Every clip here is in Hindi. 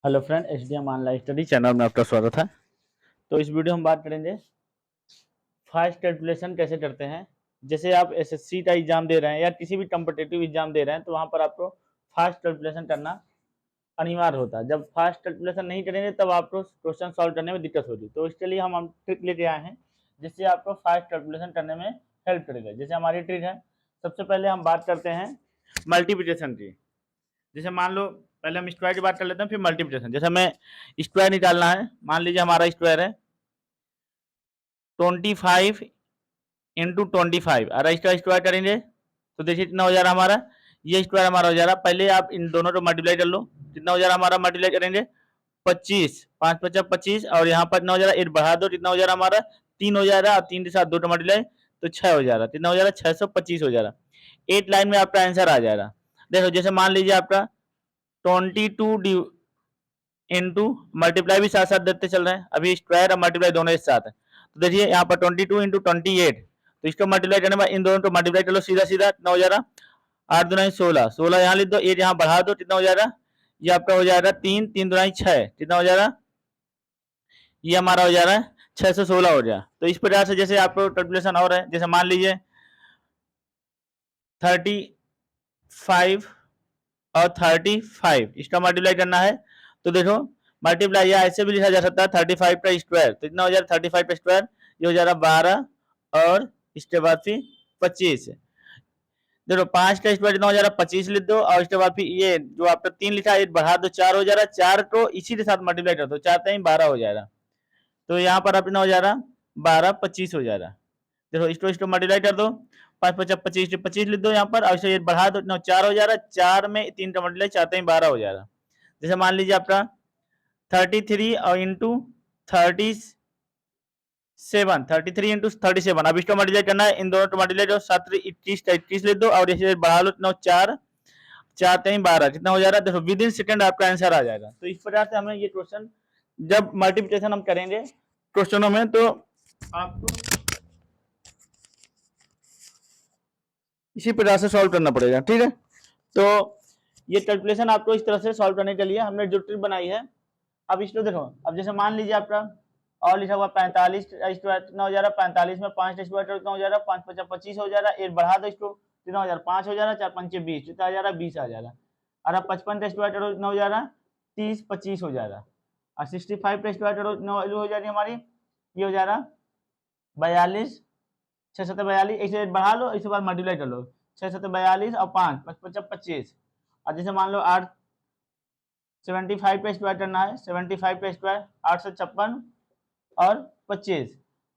Hello friend, HDM online study channel में आपका स्वागत है। तो इस वीडियो हम बात करेंगे फास्ट कैलकुलेशन कैसे करते हैं। जैसे आप एसएससी का एग्जाम दे रहे हैं या किसी भी कॉम्पिटिटिव एग्जाम दे रहे हैं तो वहाँ पर आपको फास्ट कैलकुलेशन करना अनिवार्य होता है। जब फास्ट कैलकुलेशन नहीं करेंगे तब आपको क्वेश्चन सॉल्व करने में दिक्कत होगी। तो इसके लिए हम ट्रिक लेके आए हैं जिससे आपको फास्ट कैलकुलेशन करने में हेल्प करेगा। जैसे हमारी ट्रिक है, सबसे पहले हम बात करते हैं मल्टीप्लिकेशन की। जैसे मान लो पहले हम स्क्वायर की बात कर लेते हैं, फिर मल्टीप्लिकेशन। जैसे हमें स्क्वायर निकालना है, मान लीजिए हमारा स्क्वायर है 25 इंटू 25। अगर इसका स्क्वायर करेंगे तो देखिए कितना हो जा रहा हमारा, ये स्क्वायर हमारा हो जा रहा। पहले आप इन दोनों को मल्टीप्लाई कर लो, कितना हो जा रहा हमारा, मल्टीप्लाई करेंगे 25, 5 पचा 25, और यहाँ पर कितना हो जा रहा है, 8 बढ़ा दो, कितना हो जा रहा हमारा 3 हो जा रहा, और 3 के साथ 2 तो मल्टीप्लाई तो 6 हो जा रहा, कितना हो जा रहा 625 हो जा रहा। 8 लाइन में आपका आंसर आ जाएगा। देखो जैसे मान लीजिए आपका 22 इंटू मल्टीप्लाई भी साथ साथ देते चल रहे हैं, अभी स्क्वायर और मल्टीप्लाई दोनों एक साथ है। तो देखिए यहाँ पर 22 इंटू 28, तो इसको मल्टीप्लाई करने में इन दोनों को मल्टीप्लाई कर लो सीधा सीधा, कितना हो जा रहा 8 दुनाई 16, 16 यहाँ लिख दो, 8 यहाँ बढ़ा दो, कितना हो जा रहा, ये आपका हो जा रहा 3, 3 दुनाई 6, कितना हो जा रहा, ये हमारा हो जा रहा है 616 हो जाए। तो इस प्रकार से जैसे आपको कैलकुलेशन और है, जैसे मान लीजिए 35 और 35 इसका मल्टीप्लाई करना है। तो देखो मल्टीप्लाई या ऐसे भी लिखा जा सकता है 35 का स्क्वायर, तो इतना हो जा रहा 35 का स्क्वायर, ये हो जा रहा 12, और इसके बाद फिर 25। देखो 5 का स्क्वायर कितना हो जा रहा 25 लिख दो, और इसके बाद फिर ये जो आपका 3 लिखा है बढ़ा दो, 4 हो जा रहा, 4 को इसी के साथ मल्टीप्लाई कर दो, 4 टाइम 12 हो जाएगा। तो यहाँ पर अपना हो जा रहा 12 25 हो जा रहा। देखो इसको मल्टीप्लाई कर दो, 5 पचास 25, 25 लिख दो यहाँ पर, और इसे बढ़ा दो, 4 हो जा रहा, 4 में 3 का मल्टीप्लाई, 4 टाइम 12 हो जा रहा। जैसे मान लीजिए आपका 33 और इंटू 33 इंटू 37, अब इसको मल्टीप्लाई करना है, इन दोनों को मल्टीप्लाई करो, 7 21 का 21 लिख दो, और इसे बढ़ा लो, 4 4 टाइम 12, कितना हो जा रहा है, देखो विद इन सेकंड आपका आंसर आ जाएगा। तो इस प्रकार से हमें ये क्वेश्चन जब मल्टीप्लिकेशन हम करेंगे क्वेश्चनों में तो आपको इसी प्रकार से सॉल्व करना पड़ेगा, ठीक है। तो ये कैलकुलेशन आपको इस तरह से सॉल्व करने के लिए हमने जो ट्रिक बनाई है। अब इसको देखो, अब जैसे मान लीजिए आपका और लिखा हुआ 45 स्क्वायर, कितना हो जा रहा 45 में 5 स्क्वायर कितना हो जा रहा 5 पचास 25 हो जा रहा, 1 बढ़ा दो इसको, कितना हो जा रहा 5 हो जा रहा, 4 पंचे 20, कितना आ जा रहा 20 आ जा रहा। और अब 55 स्क्वायर करो कितना हो जा रहा 30 25 हो जा रहा। और 65 स्क्वायर करो कितना हो जा रही हमारी, ये हो जा रहा 42, 6 सत्तर 42, इसे बढ़ा लो, इसके बाद मल्टीप्लाई कर लो, 6 सत्तर 42 और 5 पचपन 25। और जैसे मान लो 8 75 पे स्क्वायर करना है, 75 पे स्क्वायर 856 और 25।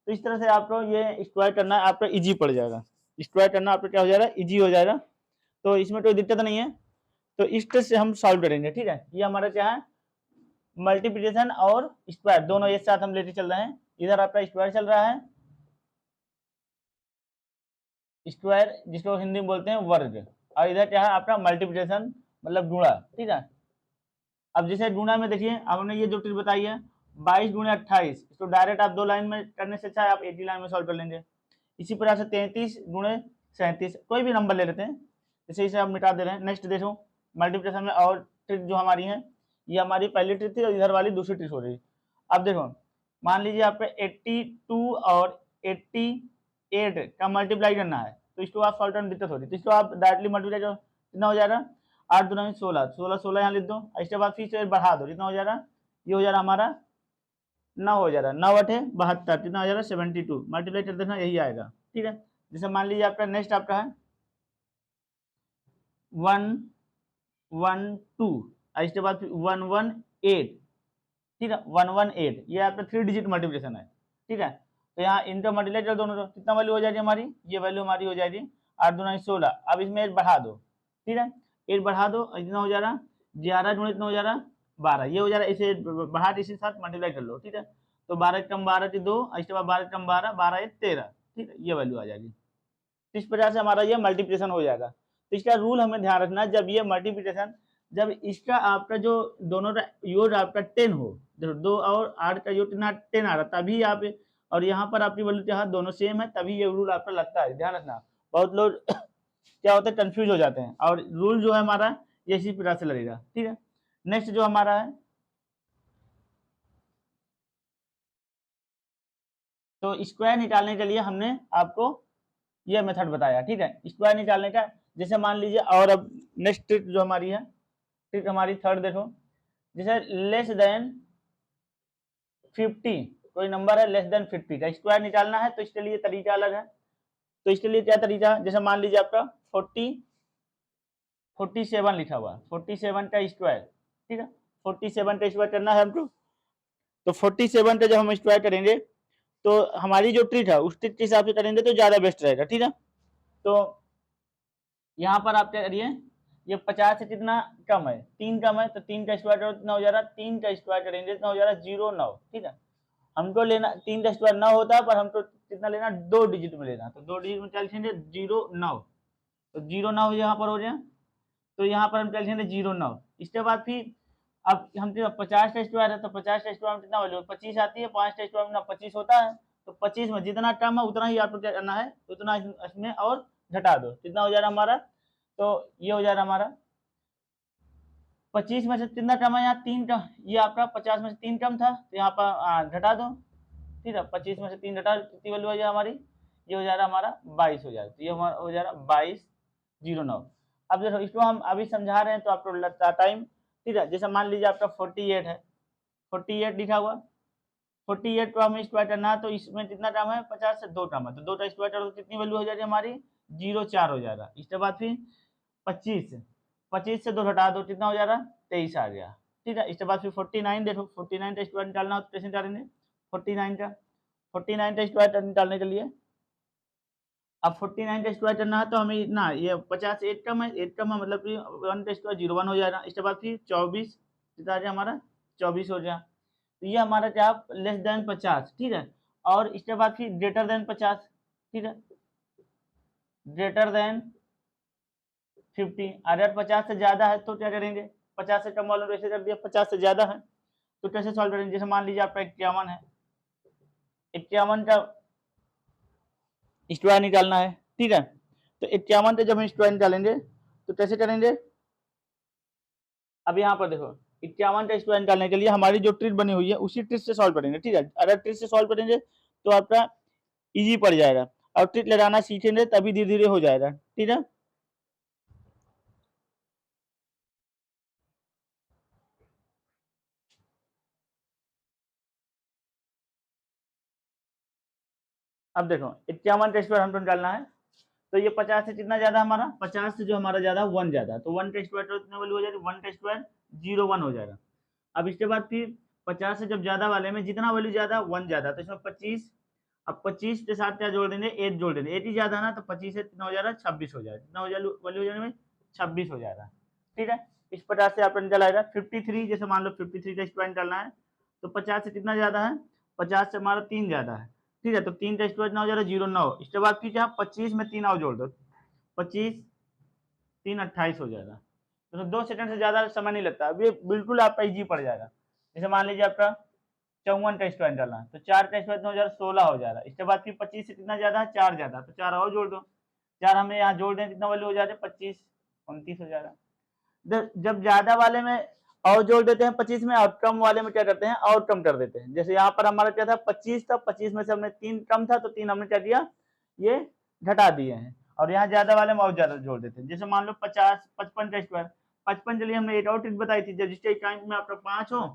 तो इस तरह से आपको ये स्क्वायर करना है, आपका इजी पड़ जाएगा। स्क्वायर करना आपका क्या हो जाएगा, इजी हो जाएगा। तो इसमें कोई दिक्कत नहीं है। तो इस तरह से हम सॉल्व करेंगे, ठीक है। ये हमारा क्या है, मल्टीप्लिकेशन और स्क्वायर दोनों एक साथ हम लेके चल रहे हैं। इधर आपका स्क्वायर चल रहा है, स्क्वायर जिसको हिंदी में बोलते हैं वर्ग, और इधर क्या है आपका मल्टीप्लिकेशन मतलब गुणा, ठीक है। अब जैसे गुणा में देखिए हमने ये जो ट्रिक बताई है 22 गुणे 28, इसको डायरेक्ट आप 2 लाइन में करने से अच्छा है आप एक ही लाइन में सॉल्व कर लेंगे। इसी प्रकार से 33 गुणे 37, कोई भी नंबर ले लेते हैं, जैसे इसे हम मिटा दे रहे हैं। नेक्स्ट देखो मल्टीप्लिकेशन में और ट्रिक जो हमारी है, ये हमारी पहली ट्रिक थी और इधर वाली दूसरी ट्रिक हो रही है। अब देखो मान लीजिए आपको 82 और 88 का मल्टीप्लाई करना है, तो इसको आप सॉल्व करने में दिक्कत हो रही है, तो इसको आप डायरेक्टली मल्टीप्लाई करो, कितना हो जाएगा 8 दूनी 16, 16 16 यहाँ लिख दो, इसके बाद फिर से बढ़ा दो, कितना हो जा रहा, ये हो जा रहा हमारा 9 हो जा रहा, 9 8 72, कितना हो जा रहा 72, मल्टीप्लाई कर देना यही आएगा, ठीक है। जैसे मान लीजिए आपका नेक्स्ट आपका है 112, इसके बाद 118, ठीक है 118, ये आपका 3 डिजिट मल्टीप्लिकेशन है, ठीक है। तो यहाँ इनका मल्टीप्लाई कर दोनों, कितना वैल्यू हो जाएगी हमारी, ये वैल्यू हमारी हो जाएगी 8 दूनी 16। अब इसमें 8 बढ़ा दो, ठीक है 8 बढ़ा दो, इतना हो जा रहा 11 गुणे इतना हो जा रहा 12, ये हो जा रहा, इसे बढ़ा इसी साथ मल्टीप्लाई कर लो, ठीक है। तो 12 कम 12 की 2, इसके बाद 12 कम 12, 12 13, ठीक है, ये वैल्यू आ जाएगी। इस प्रकार से हमारा ये मल्टीप्लिकेशन हो जाएगा। तो इसका रूल हमें ध्यान रखना, जब ये मल्टीप्लिकेशन, जब इसका आपका जो दोनों का योग आपका 10 हो, देखो 2 और 8 का योग 10 आ रहा, तभी आप, और यहाँ पर आपकी वैल्यू क्या है दोनों सेम है, तभी ये रूल आपका लगता है, ध्यान रखना। बहुत लोग क्या होता है कंफ्यूज हो जाते हैं, और रूल जो है हमारा ये इसी प्रकार से लगेगा, ठीक है। नेक्स्ट जो हमारा है तो स्क्वायर निकालने के लिए हमने आपको ये मेथड बताया, ठीक है, स्क्वायर निकालने का। जैसे मान लीजिए, और अब नेक्स्ट ट्रिक जो हमारी है, ट्रिक हमारी थर्ड देखो, जैसे लेस देन 50, कोई नंबर है लेस देन 50 का स्क्वायर निकालना है, तो इसके लिए तरीका अलग है। तो इसके लिए क्या तरीका, जैसे मान लीजिए आपका 47 लिखा हुआ, 47 का स्क्वायर, ठीक है, 47 का स्क्वायर करना है हमको। तो 47 का जब हम स्क्वायर करेंगे, तो हमारी जो ट्रिक है उस ट्रिक के हिसाब से करेंगे तो ज्यादा बेस्ट रहेगा, ठीक है। तो यहाँ पर आप क्या करिए, ये 50 से कितना कम है, 3 कम है, तो 3 का स्क्वायर करो कितना हो जा रहा है, 3 का स्क्वायर करेंगे कितना हो जा रहा है, 0 9, ठीक है। हमको लेना 3 का स्क्वायर 9 होता है, पर हमको कितना लेना, 2 डिजिट में लेना, तो 2 डिजिट में क्या लिखेंगे, 0 9, तो 0 9 यहाँ पर हो जाए, तो यहाँ पर हम क्या लिखेंगे, 0 9। इसके बाद फिर अब हम 50 का स्क्वायर है, तो 50 का स्क्वायर में कितना वैल्यू 25 आती है, 5 का स्क्वायर में 25 होता है, तो 25 में जितना टर्म है उतना ही आपको क्या करना है, उतना इसमें और घटा दो, कितना हो जा रहा हमारा, तो ये हो जा रहा हमारा 25 में से कितना टर्म है, यहाँ 3 टर्म, ये आपका 50 में से 3 टर्म था, तो यहाँ पर घटा दो, ठीक है, 25 में से 3 घटा, कितनी वैल्यू हो जाए हमारी, ये हो जा रहा हमारा 22 हो जाएगा, तो ये हमारा हो जा रहा 22 09। अब देखो इसको हम अभी समझा रहे हैं तो आपको लगता टाइम, ठीक है। जैसे मान लीजिए आपका 48 है, 48 लिखा हुआ, 48 को हमें स्क्वायर करना है, तो इसमें कितना टर्म है, 50 से 2 टर्म है, तो 2 का स्क्वायर करो तो कितनी वैल्यू हो जाएगी हमारी, 0 4 हो जाएगा। इसके बाद फिर 25 से 2 घटा दो, कितना हो जा रहा, 23 आ गया, ठीक है। इसके बाद फिर 49 देखो, 49 का स्क्वायर निकालना हो तो कैसे निकालेंगे, 49 का स्क्वायर निकालने के लिए, अब 49 का स्क्वायर करना है तो हमें ना, ये 50 8 कम है, 8 कम है, मतलब कि 1 का स्क्वायर 0 1 हो जाएगा। इसके बाद फिर 24 कितना आ जाए हमारा, 24 हो जाए, तो ये हमारा क्या, लेस देन 50, ठीक है। और इसके बाद फिर ग्रेटर देन 50, ठीक है, ग्रेटर देन 50, अगर 50 से ज्यादा है तो क्या करेंगे, 50 से कम वालों को ऐसे कर दिया, 50 से ज्यादा है तो कैसे सॉल्व करेंगे, जैसे मान लीजिए आपका 51 है, 51 का स्क्वायर निकालना है, ठीक है। तो 51 का जब हम स्क्वायर निकालेंगे तो कैसे करेंगे, अब यहाँ पर देखो 51 का स्क्वायर निकालने के लिए हमारी जो ट्रिक बनी हुई है उसी ट्रिक से सॉल्व करेंगे, ठीक है। अगर ट्रिक से सॉल्व करेंगे तो आपका इजी पड़ जाएगा, और ट्रिक लगाना सीखेंगे तभी धीरे धीरे हो जाएगा, ठीक है। अब देखो 51 का स्क्वायर हमको निकालना है, तो ये 50 से कितना ज्यादा हमारा, 50 से जो हमारा ज्यादा 1 ज्यादा, तो 1 का स्क्वायर कितना वैल्यू हो जाएगी, 1 का स्क्वायर 0 1 हो जाएगा। अब इसके बाद फिर 50 से जब ज्यादा वाले में जितना वैल्यू ज्यादा 1 ज्यादा, तो इसमें 25, अब 25 के साथ क्या जोड़ देंगे, 8 जोड़ देंगे, 8 ही ज्यादा है ना, तो 25 से कितना हो जा रहा है, 26 हो जाएगा, कितना हो जाएगा वैल्यू हो जाने में, 26 हो जा रहा है, ठीक है। इस 50 से आपका निकल आएगा 53, जैसे मान लो 53 का स्क्वायर निकालना है, तो 50 से कितना ज्यादा है, 50 से हमारा 3 ज्यादा है, ठीक है, तो 3 का स्क्वायर कितना हो जा रहा है, 0 9। इसके बाद फिर क्या, 25 में 3 और जोड़ दो, 25 3 28 हो जाएगा, तो 2 सेकंड से ज्यादा समय नहीं लगता, अब ये बिल्कुल आपका इजी पड़ जाएगा। जैसे मान लीजिए आपका 54 का स्क्वायर निकालना है, तो 4 का स्क्वायर कितना हो जा रहा है, 16 हो जा रहा है। इसके बाद फिर 25 से कितना ज्यादा है, 4 ज्यादा है, तो 4 और जोड़ दो, 4 हमें यहाँ जोड़ दें कितना वैल्यू हो जा रहा है, 25 29 हो जा रहा है। जब ज्यादा वाले में और जोड़ देते हैं 25 में, और कम वाले में क्या करते हैं, और कम कर देते हैं। जैसे यहाँ पर हमारा क्या था, 25 था, 25 में से हमने 3 कम था, तो 3 हमने क्या किया, ये घटा दिए हैं, और यहाँ ज्यादा वाले में और ज्यादा जोड़ देते हैं। जैसे मान लो 50 55 का स्क्वायर, 55 के लिए हमने एक और ट्रिक बताई थी, जब जिसके टाइम में आपका 5 हो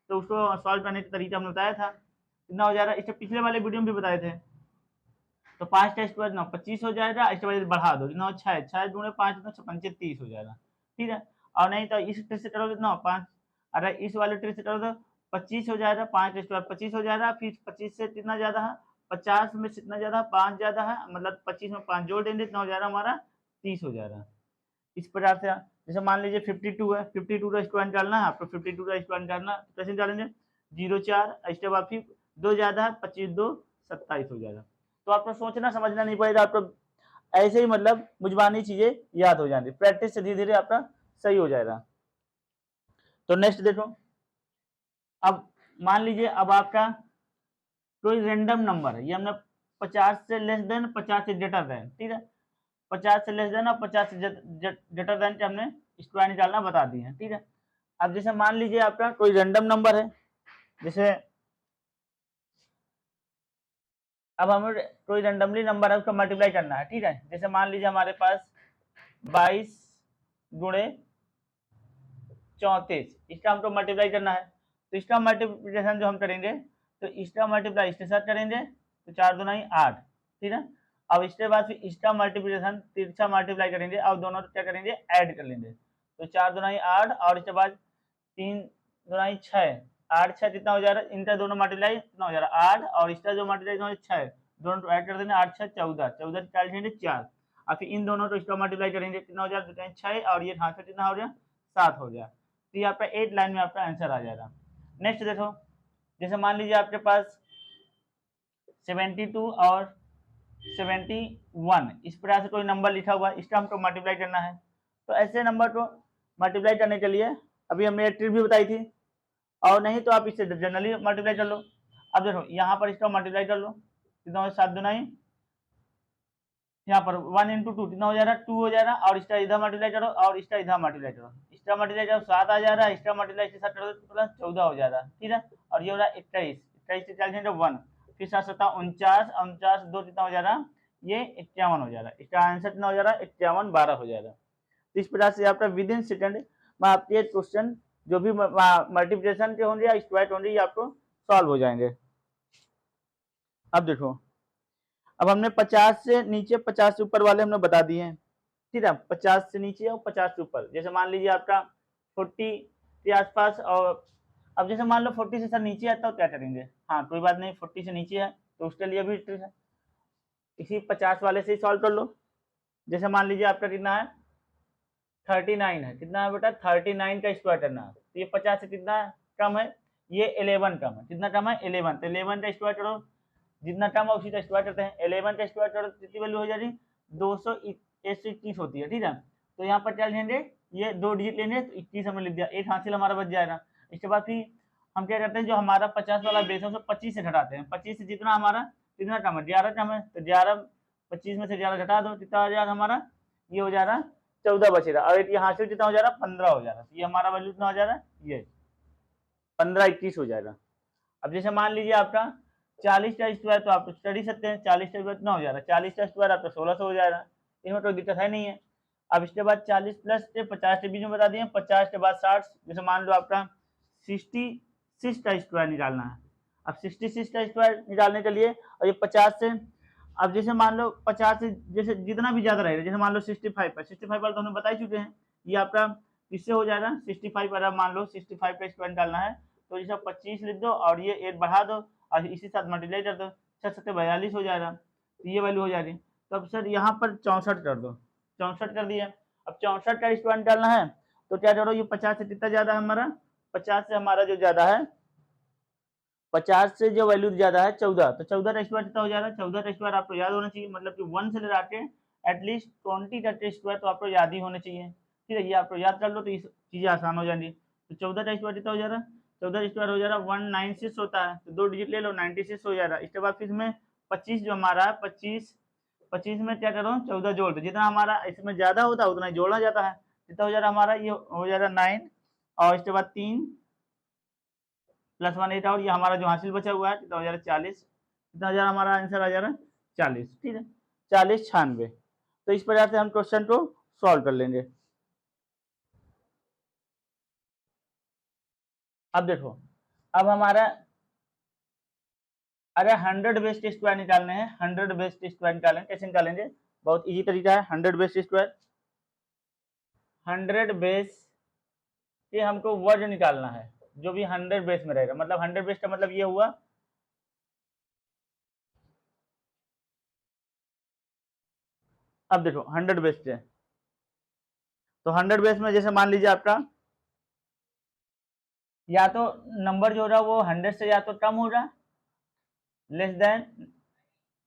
तो उसको सॉल्व करने का तरीका हमने बताया था, कितना हो जा रहा है, इससे पिछले वाले वीडियो में भी बताए थे। तो 5 का स्क्वायर ना 25 हो जाएगा, इसके बाद बढ़ा दो, कितना 6 6 दूने 5 55 30 हो जाएगा, ठीक है। और नहीं तो इस ट्रिक से करोगे कितना 5, अरे इस वाले ट्रिक से करो तो 25 हो जाएगा, 5 का स्क्वायर 25 हो जाएगा, फिर 25 से कितना ज्यादा है, 50 में कितना ज्यादा, 5 ज्यादा है, मतलब 25 में 5 जोड़ देंगे, कितना हो जाएगा हमारा, 30 हो जाएगा। इस प्रकार से जैसे मान लीजिए 52 है, 52 का स्क्वायर निकालना है आपको, 52 का स्क्वायर निकालना है, कैसे निकालेंगे, 0 4, इसके बाद फिर 2 ज्यादा है, 25 2 27 हो जाएगा। तो आपको सोचना समझना नहीं पड़ेगा, आपको ऐसे ही मतलब मुजबानी चीजें याद हो जाएंगी, प्रैक्टिस से धीरे धीरे आपका सही हो जाएगा। तो नेक्स्ट देखो, अब मान लीजिए अब आपका कोई रेंडम नंबर है, ये हमने 50 से लेस देन 50 से ग्रेटर देन, ठीक है, 50 से लेस देन और 50 से ग्रेटर देन के हमने स्क्वायर निकालना बता दिए हैं, ठीक है। अब जैसे मान लीजिए आपका कोई रेंडम नंबर है, जैसे अब हमें कोई रेंडमली नंबर है उसका मल्टीप्लाई करना है, ठीक है। जैसे मान लीजिए हमारे पास 22 गुणे 34, इसका हमको मल्टीप्लाई करना है। तो इसका मल्टीप्लिकेशन जो हम करेंगे, तो इसका मल्टीप्लाई इसके साथ करेंगे, तो 4 दूना 8, ठीक है। अब इसके बाद फिर इसका मल्टीप्लिकेशन तिरछा मल्टीप्लाई करेंगे और दोनों क्या करेंगे, ऐड कर लेंगे। तो 4 दूना 8 और इसके बाद 3 दूना 6, 8 6 कितना हो जा रहा है, इनका दोनों मल्टीप्लाई कितना हो जा रहा है 8, और इसका जो मल्टीप्लाई 6, दोनों ऐड कर देंगे, 8 6 14, 14 40 लेंगे 4, और फिर इन दोनों को इसका मल्टीप्लाई करेंगे, कितना हो जाएगा 6, और ये 6 कितना हो जाए 7 हो जाए। तो ये आपका 8 लाइन में आपका आंसर आ जाएगा। नेक्स्ट देखो, जैसे मान लीजिए आपके पास 72 और 71 इस प्रकार से कोई नंबर लिखा हुआ है, इसका हमको मल्टीप्लाई करना है। तो ऐसे नंबर को मल्टीप्लाई करने के लिए अभी हमने एक ट्रिक भी बताई थी, और नहीं तो आप इससे जनरली मल्टीप्लाई कर लो। अब देखो यहाँ पर इसका मल्टीप्लाई कर लो, कितना हो 7 दूना, यहाँ पर 1 इंटू 2 कितना हो जा रहा है 2 हो जा रहा है, और इसका इधर मल्टीप्लाई करो और इसका इधर मल्टीप्लाई करो, इसका मल्टीप्लाई करो 7 आ जा रहा है, इसका मल्टीप्लाई इसके साथ करो प्लस 14 हो जा रहा है, ठीक है। और ये हो रहा है 21, 21 से 40 तो 1, फिर 7 7 49, 49 2 कितना हो जा रहा है, ये 51 हो जा रहा है। इसका आंसर कितना हो जा रहा है 51 12 हो जाएगा। तो इस प्रकार से आपका विद इन सेकेंड में आपके क्वेश्चन जो भी मल्टीप्लिकेशन के होंगे या स्क्वायर होंगे, ये आपको सॉल्व हो जाएंगे। अब देखो, अब हमने 50 से नीचे 50 से ऊपर वाले हमने बता दिए हैं, ठीक है। 50 से नीचे और 50 से ऊपर, जैसे मान लीजिए आपका 40 के आसपास, और अब जैसे मान लो 40 से सर नीचे है तो क्या करेंगे, हाँ कोई बात नहीं, 40 से नीचे है तो उसके लिए भी ट्रिक है, इसी 50 वाले से ही सॉल्व कर लो। जैसे मान लीजिए आपका कितना है 39 है, कितना है बेटा 39 का स्क्वायर करना है, तो ये 50 से कितना कम है, ये 11 कम है, कितना कम है 11, तो 11 का स्क्वायर करो, जितना कम है उसी का स्क्वायर करते हैं, 11 का स्क्वायर करो कितनी वैल्यू हो जाएगी 221 होती है, ठीक है। तो यहाँ पर क्या लेंगे, ये 2 डिजिट लेंगे तो 21 हमने लिख दिया, एक हासिल हमारा बच जाएगा। इसके बाद फिर हम क्या करते हैं, जो हमारा 50 वाला बेस है उसको 25 से घटाते हैं, 25 से जितना हमारा कितना कम है 11 कम है, तो 11 25 में से 11 घटा दो, कितना हो जाएगा हमारा, ये हो जा रहा 14 बचेगा, और ये हासिल कितना हो जा रहा 15 हो जा रहा, ये हमारा वैल्यू कितना हो जा रहा है, ये 15 21 हो जाएगा। अब जैसे मान लीजिए आपका 40 का स्क्वायर, तो आप कर ही सकते हैं, 40 का स्क्वायर कितना हो जा रहा है, 40 का स्क्वायर आपका 1600 हो जाएगा, इसमें कोई दिक्कत है नहीं है। अब इसके बाद 40 प्लस 50 के बीच में बता दिए, 50 के बाद 60, जैसे मान लो आपका 66 का स्क्वायर निकालना है। अब 66 का स्क्वायर निकालने के लिए, और ये 50 से, अब जैसे मान लो 50 से जैसे जितना भी ज्यादा रहेगा, जैसे मान लो 65 पर, 65 पर तो हमने बता ही चुके हैं, ये आपका किससे हो जाएगा 65 पर, अब मान लो 65 का स्क्वायर निकालना है, तो जैसे 25 लिख दो और ये 8 बढ़ा दो और इसी साथ मल्टीप्लाई कर दो, 6 42 हो जाएगा, तो ये वैल्यू हो जाएगी। तो अब सर यहाँ पर 64 कर दो, 64 कर दिया। अब 64 का स्क्वायर निकालना है, तो क्या करो, ये 50 से कितना ज्यादा है हमारा, 50 से हमारा जो ज्यादा है, 50 से जो वैल्यू ज्यादा है 14, तो 14 का स्क्वायर कितना हो जा रहा है, 14 का स्क्वायर आपको याद होना चाहिए, मतलब कि 1 से लगा के एटलीस्ट 20 का स्क्वायर तो आपको याद ही होने चाहिए, ठीक है। ये आपको याद कर लो तो चीजें आसान हो जाएंगी। तो 14 का स्क्वायर कितना हो जा रहा है, 14 स्क्वायर हो जा रहा है 196 होता है, तो 2 डिजिट ले लो 96 हो जा रहा है। इसके बाद फिर इसमें 25 जो हमारा है, 25 में क्या करो 14 जोड़ दो, जितना हमारा इसमें ज्यादा होता है उतना ही जोड़ना जाता है, कितना हो जा रहा है हमारा, ये हो जा रहा है 9, और इसके बाद 3 प्लस 1 8, और ये हमारा जो हासिल बचा हुआ है कितना हो जा रहा है 40, कितना हो जा रहा है हमारा आंसर आ जा रहा है 40, ठीक है 40 96। तो इस प्रकार से हम क्वेश्चन को सॉल्व कर लेंगे। अब देखो, अब हमारा अरे 100 बेस्ट स्क्वायर निकालने हैं, 100 बेस्ट स्क्वायर निकालेंगे, कैसे निकालेंगे, बहुत इजी तरीका है। 100 बेस्ट स्क्वायर, 100 बेस ये हमको वर्ग निकालना है, जो भी 100 बेस में रहेगा, मतलब 100 बेस का मतलब ये हुआ, अब देखो 100 बेस है, तो 100 बेस में जैसे मान लीजिए आपका या तो नंबर जो हो रहा है वो 100 से या तो कम हो रहा, लेस देन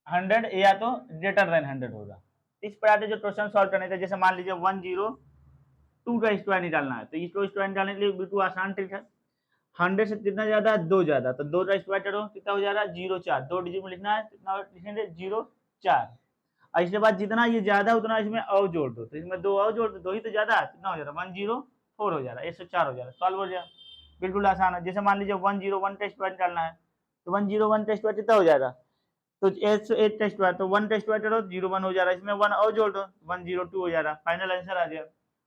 100, या तो ग्रेटर देन 100 होगा। इस प्रकार के जो क्वेश्चन सॉल्व करने थे, जैसे मान लीजिए 102 का स्क्वायर निकालना है, तो इसको स्क्वायर निकालने के लिए बिल्कुल आसान ट्रिक है, 100 से कितना ज्यादा है 2 ज्यादा, तो 2 का स्क्वायर करो कितना हो जा रहा है 04, 2 डिजिट में लिखना है, कितना लिखेंगे 04, और इसके बाद जितना ये ज्यादा है उतना इसमें और जोड़ दो, तो इसमें 2 और जोड़ दो, 2 ही तो ज्यादा है, कितना हो जा रहा है 104 हो जा रहा है, 104 हो जा रहा है, सॉल्व हो जाएगा, बिल्कुल आसान है। जैसे मान लीजिए 101 का स्क्वायर निकालना है, तो 101 का स्क्वायर कितना हो जाएगा, तो 8 टेस्ट हुआ तो 1 टेस्ट हुआ तो 0 1 हो जा रहा है, इसमें 1 और जोड़ दो 102 हो जा रहा है, फाइनल आंसर आ गया।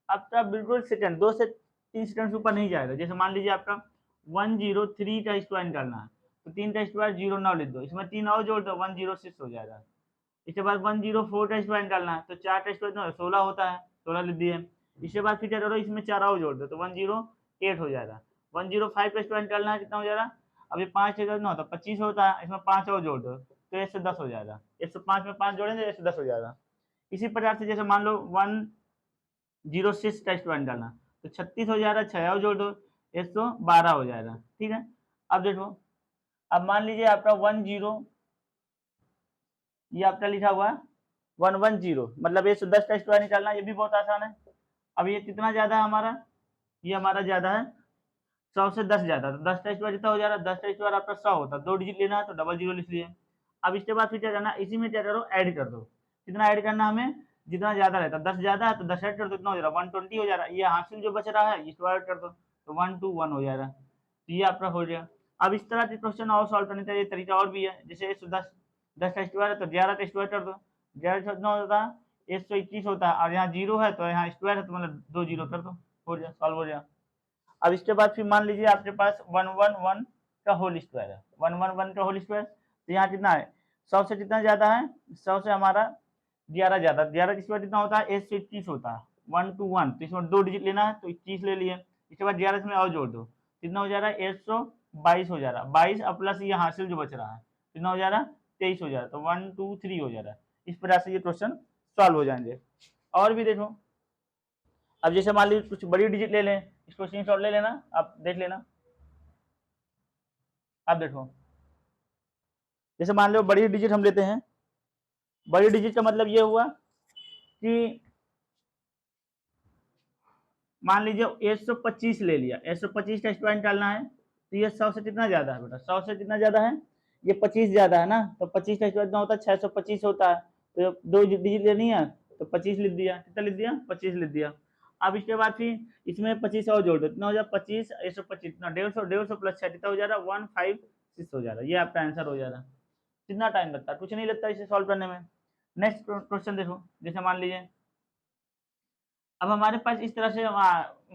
अब तो बिल्कुल सेकंड 2 से 3 सेकंड से ऊपर नहीं जाएगा। जैसे मान लीजिए आपका 103 का स्क्वायर निकालना है तो 3 का स्क्वायर 09 लिख दो, इसमें 3 और जोड़ दो 106 हो जाएगा। इसके बाद 104 का स्क्वायर निकालना है तो 4 का स्क्वायर 16 होता है, 16 लिख दिए। इसके बाद फिर क्या करो, इसमें 4 और जोड़ दो तो 108 हो जाएगा। 105 का स्क्वायर निकालना है, कितना हो जाएगा, अभी 5 कितना होता है 25 होता है, इसमें 5 और जोड़ दो तो 110 हो जाएगा। 105 में 5 जोड़ेंगे 110 हो जाएगा। इसी प्रकार से जैसे मान लो 106 का स्क्वायर निकालना तो 36 हो जाएगा, 6 और जोड़ दो 112 हो जाएगा। ठीक है, अब देखो, अब मान लीजिए आपका 10 ये आपका लिखा हुआ है 110, मतलब 110 का स्क्वायर निकालना, ये भी बहुत आसान है। अब ये कितना ज्यादा है हमारा, ये हमारा ज्यादा है 100 से 10 ज्यादा, तो 10 का स्क्वायर कितना हो जा रहा है, 10 का स्क्वायर आपका 100 होता है, 2 डिजिट लेना है तो 00 लिख लिए। अब इसके बाद फिर क्या करना, इसी में क्या करो ऐड कर दो, कितना ऐड करना हमें, जितना ज्यादा रहता है 10 ज्यादा है तो 10 ऐड कर दो, कितना हो जा रहा है 120 हो जा रहा है। ये हासिल जो बच रहा है इसको ऐड कर दो तो 121 हो जाएगा। तो ये आपका हो गया। अब इस तरह के क्वेश्चन और सॉल्व करने का ये तरीका और भी है, जैसे 110 10 का स्क्वायर है तो 11 का स्क्वायर कर दो, 11 से कितना होता है 121 होता है, और यहाँ 0 है तो यहाँ स्क्वायर है तो मतलब 2 0 कर दो, हो गया सॉल्व हो गया। अब इसके बाद फिर मान लीजिए आपके पास 111 का होल स्क्वायर है, 111 का होल स्क्वायर, तो यहाँ कितना है 100 से कितना ज्यादा है, 100 से हमारा 11 ज्यादा, 11 का स्क्वायर कितना होता है 121 होता है, 121 तो इसमें 2 डिजिट लेना है तो 21 ले लिए। इसके बाद 11 इसमें और जोड़ दो, कितना हो जा रहा है 122 हो जा रहा है, 22 और प्लस ये हासिल जो बच रहा है कितना हो जा रहा है 23 हो जा रहा है, तो 123 हो जा रहा है। इस प्रकार से ये क्वेश्चन सॉल्व हो जाएंगे। और भी देखो, अब जैसे मान लीजिए कुछ बड़ी डिजिट ले लें, इसको स्क्रीनशॉट ले लेना, आप देख लेना। आप देखो, जैसे मान लो बड़ी डिजिट हम लेते हैं, बड़ी डिजिट का मतलब ये हुआ कि मान लीजिए 125 ले लिया, 125 का स्क्वायर निकालना है तो ये 100 से कितना ज्यादा है बेटा, 100 से कितना ज्यादा है, ये 25 ज्यादा है ना, तो 25 का स्क्वायर कितना होता है 625 होता है, तो 2 डिजिट लेनी है तो 25 लिख दिया, कितना लिख दिया 25 लिख दिया। अब इसके बाद फिर इसमें 25 और जोड़ दो, कितना हो जाए 25 125 इतना 150 प्लस 6 कितना हो जा रहा है 156 हो जा रहा है। ये आपका आंसर हो जा रहा है। कितना टाइम लगता है, कुछ नहीं लगता इसे सॉल्व करने में। नेक्स्ट क्वेश्चन देखो, जैसे मान लीजिए अब हमारे पास इस तरह से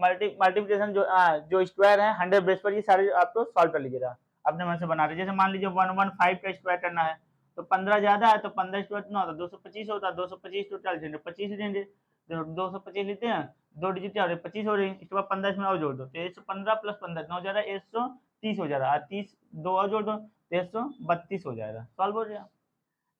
मल्टीप्लिकेशन जो स्क्वायर है 100 बेस पर, ये सारे आपको सॉल्व कर लीजिएगा अपने मन से बना रहे। जैसे मान लीजिए 115 का स्क्वायर करना है तो 15 ज्यादा है तो 15 स्क्वायर कितना होता है 225 होता है, 225 टोटल लेंगे 25 लेंगे, 225 लेते हैं 2 डिजिट और 25 हो रही है, इसके बाद 15 इसमें और जोड़ दो तो 115 प्लस 15 हो जा रहा है 130 हो जा रहा है, 30 2 और जोड़ दो तो 132 हो जाएगा, सॉल्व हो जाएगा।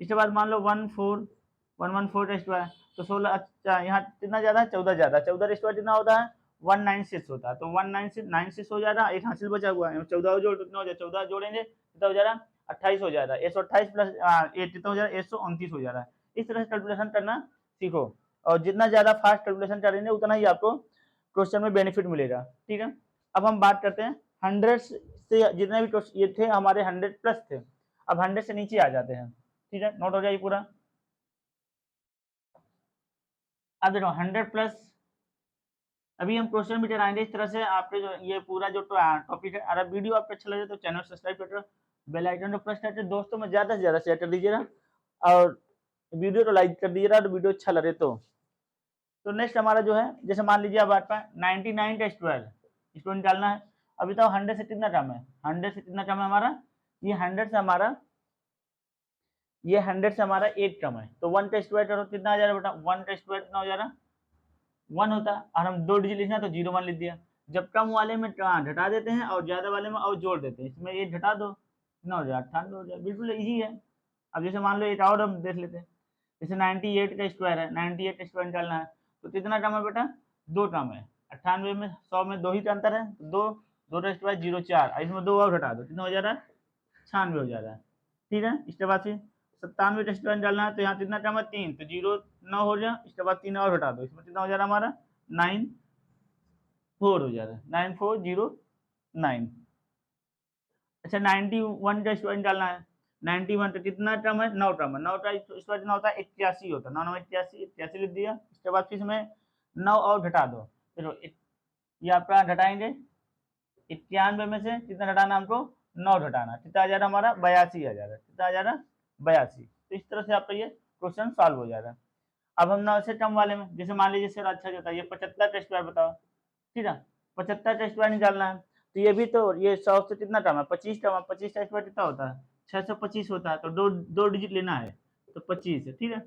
इसके बाद मान लो 114 का स्क्वायर तो 16, अच्छा यहाँ कितना ज्यादा है 14 ज्यादा, 14 का स्क्वायर कितना होता है 196 होता है, तो 196 हो जाएगा, एक हासिल बचा हुआ है 14 जोड़ कितना हो जाए 14 जोड़ेंगे कितना हो जा रहा है 28 हो जा रहा है, 128 प्लस 8 कितना हो जा रहा है 129 हो जा रहा है। इस तरह से कैलकुलेशन करना सीखो, और जितना ज्यादा फास्ट कैलकुलेशन करेंगे उतना ही आपको क्वेश्चन में बेनिफिट मिलेगा। ठीक है, अब हम बात करते हैं 100 से, जितने भी ये थे हमारे 100 प्लस थे, अब 100 से नीचे आ जाते हैं। ठीक है, नोट हो जाए पूरा। अब देखो 100 प्लस, अभी हम क्वेश्चन भी कराएंगे इस तरह से आपके जो ये पूरा जो टॉपिक है। अगर वीडियो आपको अच्छा लगे तो चैनल सब्सक्राइब कर, बेल आइकन को प्रेस करके दोस्तों में ज्यादा से ज्यादा शेयर कर दीजिएगा, और वीडियो को लाइक कर दीजिएगा तो वीडियो अच्छा लगे तो नेक्स्ट हमारा जो है, जैसे मान लीजिए अब आपका 99 का स्क्वायर इसको निकालना है। अभी तो 100 से कितना कम है, 100 से कितना कम है हमारा, ये 100 से हमारा, ये 100 से हमारा 8 कम है, तो 1 का स्क्वायर करो कितना आ जा रहा है बेटा, 1 का स्क्वायर कितना हो जा रहा है 1 होता है, और हम 2 डिजिट लिखना तो 01 लिख दिया। जब कम वाले में घटा देते हैं और ज्यादा वाले में और जोड़ देते हैं, इसमें ये घटा दो कितना हो जाए 98 हो जाए, बिल्कुल इजी है। अब जैसे मान लो एक और हम देख लेते हैं, जैसे 98 का स्क्वायर है, 98 का स्क्वायर निकालना है तो कितना टर्म है बेटा, 2 टर्म है, 98 में 100 में 2 ही का अंतर है, तो 2 2 का स्क्वायर 04, इसमें 2 और घटा दो कितना हो जा रहा है 96 हो जा रहा है। ठीक है, इसके बाद फिर 97 का स्क्वायर निकालना है तो यहाँ कितना टर्म है 3, तो 09 हो जाए, इसके बाद 3 और घटा दो, इसमें कितना हो जा रहा है हमारा 94 हो जा रहा है, 9409। अच्छा 91 का स्क्वायर निकालना है, 91 तो कितना टर्म है 9 टर्म है, 9 का स्क्वायर कितना होता है 81 होता है, 9 9 81, 81 लिख दिया। इसके बाद फिर इसमें 9 और घटा दो, देखो ये आपका घटाएंगे 91 में से कितना घटाना हमको 9 घटाना, कितना आ जा रहा हमारा 82 आ जा रहा है, कितना आ जा रहा 82। तो इस तरह से आपका ये क्वेश्चन सॉल्व हो जाएगा। अब हम ना से टर्म वाले में, जैसे मान लीजिए सर अच्छा बताइए 75 का स्क्वायर बताओ, ठीक है, 75 का स्क्वायर निकालना है, तो ये भी तो ये 100 से कितना टर्म है, 25 टर्म है, 25 का स्क्वायर कितना होता है 625 होता है, तो दो डिजिट लेना है तो 25 है, ठीक है।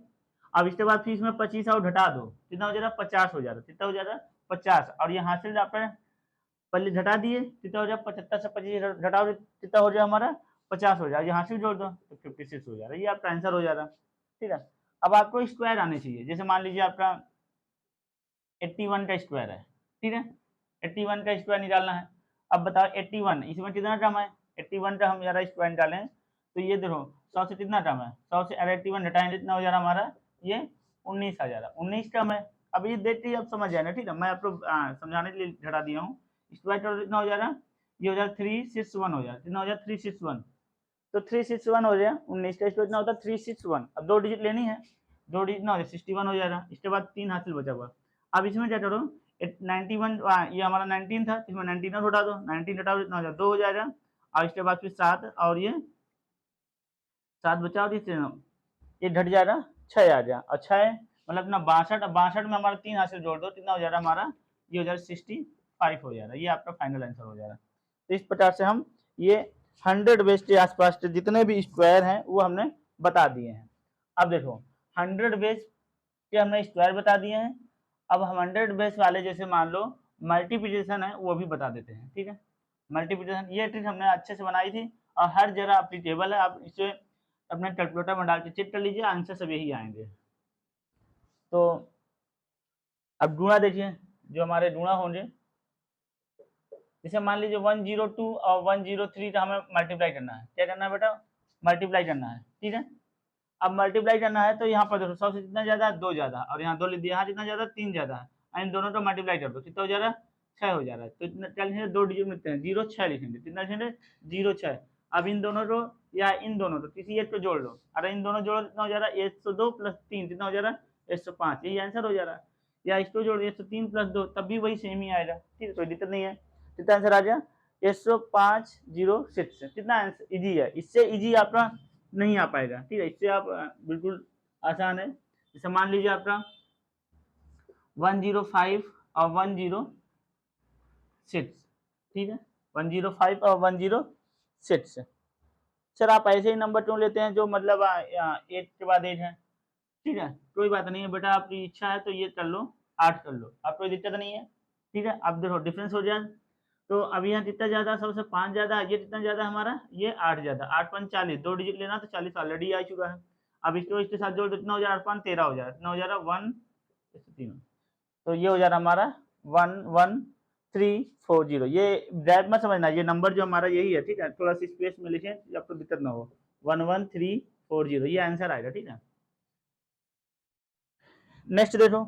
अब इसके बाद फिर इसमें 25 और घटा दो, कितना हो जाएगा 50 हो जाएगा, कितना हो जाएगा 50, और ये हासिल आपने पहले घटा दिए, कितना हो जाएगा 75 से 25 घटाओ कितना हो जाएगा हमारा 50 हो जाएगा, यहाँ से जोड़ दो तो 56 हो जाएगा, ये आपका आंसर हो जाएगा, ठीक है। अब आपको स्क्वायर आने चाहिए, जैसे मान लीजिए आपका 81 का स्क्वायर है, ठीक है, 81 का स्क्वायर निकालना है। अब बताओ 81 इसमें कितना टर्म है, 81 का हम यार स्क्वायर निकालें तो ये देखो 100 से कितना टर्म है, 100 से 81 घटाएंगे कितना हो जा रहा हमारा, ये 19 आ जा रहा, 19 टर्म है। अब ये देखते ही आप समझ जाए ना, ठीक है, मैं आपको समझाने के लिए घटा दिया हूँ। स्क्वायर टोटल कितना हो जा रहा, ये हो जाएगा 361 हो जाएगा, कितना हो जाएगा 361, तो 361 हो जाएगा, 19 का स्क्वायर कितना होता है 361, अब दो डिजिट लेनी है, दो डिजिट ना हो जाए 61 हो जाएगा, इसके बाद 3 हासिल बचा हुआ। अब इसमें क्या करो 91 ये हमारा 19 था, इसमें 19 और उठा दो, 19 घटाओ कितना हो जाएगा 2 हो जाएगा, और इसके बाद फिर 7 और ये 7 बचा और ये घट जाएगा 6 आ जाएगा, और 6 मतलब अपना 62, 62 में हमारा 3 हासिल जोड़ दो कितना हो जाएगा हमारा, ये हो जाएगा 65 हो जाएगा, ये आपका फाइनल आंसर हो जाएगा। तो इस प्रकार से हम ये 100 बेस के आसपास के जितने भी स्क्वायर हैं वो हमने बता दिए हैं। अब देखो 100 बेस के हमने स्क्वायर बता दिए हैं, अब हम 100 बेस वाले जैसे मान लो मल्टीप्लिकेशन है वो भी बता देते हैं, ठीक है। मल्टीप्लिकेशन ये ट्रिक हमने अच्छे से बनाई थी और हर जगह अपनी टेबल है, आप इसे अपने कैलकुलेटर में डाल के चेक कर लीजिए, आंसर सब यही आएंगे। तो अब गुणा देखिए, जो हमारे गुणा होंगे, जैसे मान लीजिए 102 और 103 का हमें मल्टीप्लाई करना है, क्या करना है बेटा मल्टीप्लाई करना है, ठीक है। अब मल्टीप्लाई करना है तो यहाँ पर देखो 100 से कितना ज्यादा है 2 ज्यादा, और यहाँ 2 लिख दिया, यहाँ जितना ज्यादा 3 ज्यादा है, इन दोनों को मल्टीप्लाई कर दो कितना हो जा रहा है 6 हो जा रहा है, तो क्या लिखेंगे 2 डिजिट मिलते हैं 0 6 लिखेंगे, कितना लिखेंगे 0 6। अब इन दोनों को या इन दोनों को किसी एक को जोड़ लो, अरे इन दोनों जोड़ो कितना हो जा रहा है 102 प्लस 3 कितना हो जा रहा है 105, यही आंसर हो जा रहा है। या इसको जोड़ 103 प्लस 2 तब भी वही सेम ही आएगा, ठीक है, कोई दिक्कत नहीं है। कितना आंसर आ गया 10506, कितना आंसर इजी है, इससे इजी आपका नहीं आ पाएगा, ठीक है, इससे आप बिल्कुल आसान है। जैसे मान लीजिए आपका 105 और 106, ठीक है, 105 और 106, सर आप ऐसे ही नंबर क्यों लेते हैं जो मतलब 8 के बाद 8 है, ठीक है, कोई बात नहीं है बेटा, आपकी इच्छा है तो ये कर लो 8 कर लो, आप कोई दिक्कत नहीं है, ठीक है। अब देखो डिफरेंस हो जाए, तो अब यहाँ कितना ज्यादा सबसे 5 ज्यादा, ये कितना ज्यादा हमारा ये 8 ज्यादा, 8 5 40, 2 डिजिट लेना तो 40 ऑलरेडी आ चुका है। अब इसको इसके साथ जोड़ कितना हो जाएगा 8 5 13 हो जाएगा, कितना हो जा रहा है 1 3, तो ये हो जा रहा हमारा 11340, ये डायरेक्ट मत समझना, ये नंबर जो हमारा यही है, ठीक है, थोड़ा सी स्पेस में लिखें आपको दिक्कत ना हो, 11340 ये आंसर आएगा, ठीक है। नेक्स्ट देखो,